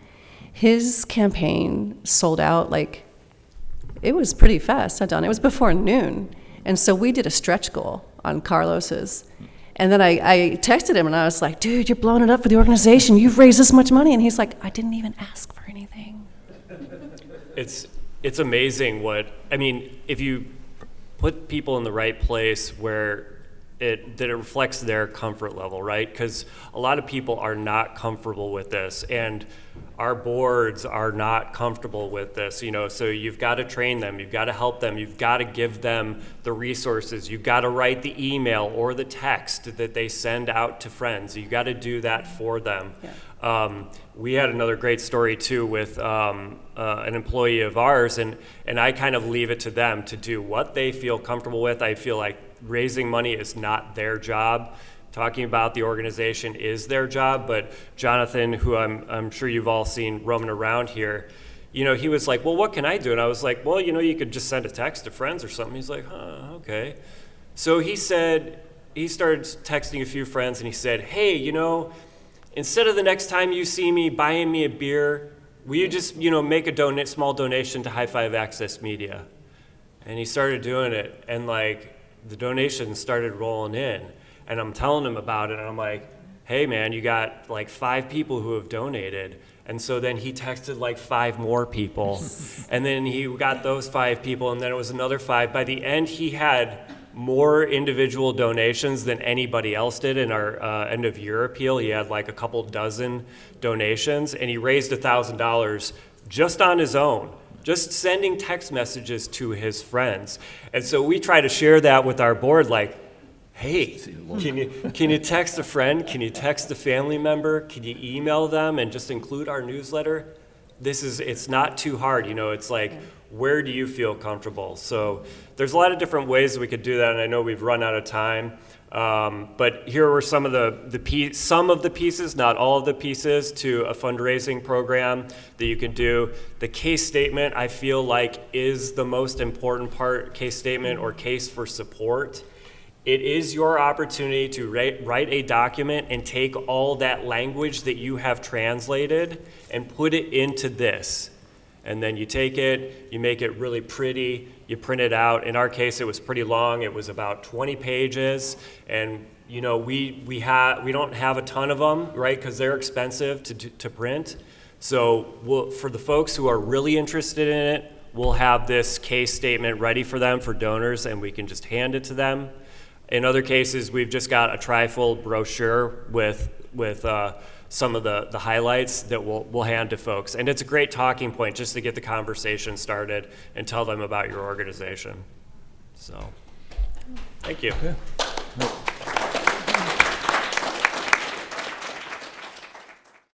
His campaign sold out, like, it was pretty fast. It was before noon. And so we did a stretch goal on Carlos's. And then I texted him, and I was like, dude, you're blowing it up for the organization. You've raised this much money. And he's like, I didn't even ask for anything. It's amazing if you put people in the right place where that it reflects their comfort level, right? Because a lot of people are not comfortable with this, and our boards are not comfortable with this, so you've got to train them, you've got to help them, you've got to give them the resources, you've got to write the email or the text that they send out to friends. You've got to do that for them. Yeah. We had another great story too with an employee of ours, and I kind of leave it to them to do what they feel comfortable with. I feel like raising money is not their job. Talking about the organization is their job, but Jonathan, who I'm sure you've all seen roaming around here, he was like, well, what can I do? And I was like, well, you could just send a text to friends or something. He's like, okay. So he started texting a few friends, and he said, hey, instead of the next time you see me buying me a beer, will you just, make a small donation to High Five Access Media? And he started doing it, and the donations started rolling in. And I'm telling him about it, and I'm like, hey man, you got 5 people who have donated. And so then he texted 5 more people. And then he got those 5 people, and then it was another 5. By the end, he had more individual donations than anybody else did in our end of year appeal. He had a couple dozen donations, and he raised $1,000 just on his own, just sending text messages to his friends. And so we try to share that with our board, hey, can you text a friend? Can you text a family member? Can you email them and just include our newsletter? It's not too hard, it's where do you feel comfortable? So there's a lot of different ways that we could do that, and I know we've run out of time. But here were some of the pieces, not all of the pieces, to a fundraising program that you can do. The case statement, I feel is the most important part, case statement or case for support. It is your opportunity to write a document and take all that language that you have translated and put it into this. And then you take it, you make it really pretty, you print it out. In our case, it was pretty long. It was about 20 pages. And we don't have a ton of them, right? Because they're expensive to print. So for the folks who are really interested in it, we'll have this case statement ready for them for donors, and we can just hand it to them. In other cases, we've just got a trifold brochure with some of the highlights that we'll hand to folks. And it's a great talking point just to get the conversation started and tell them about your organization. So, thank you.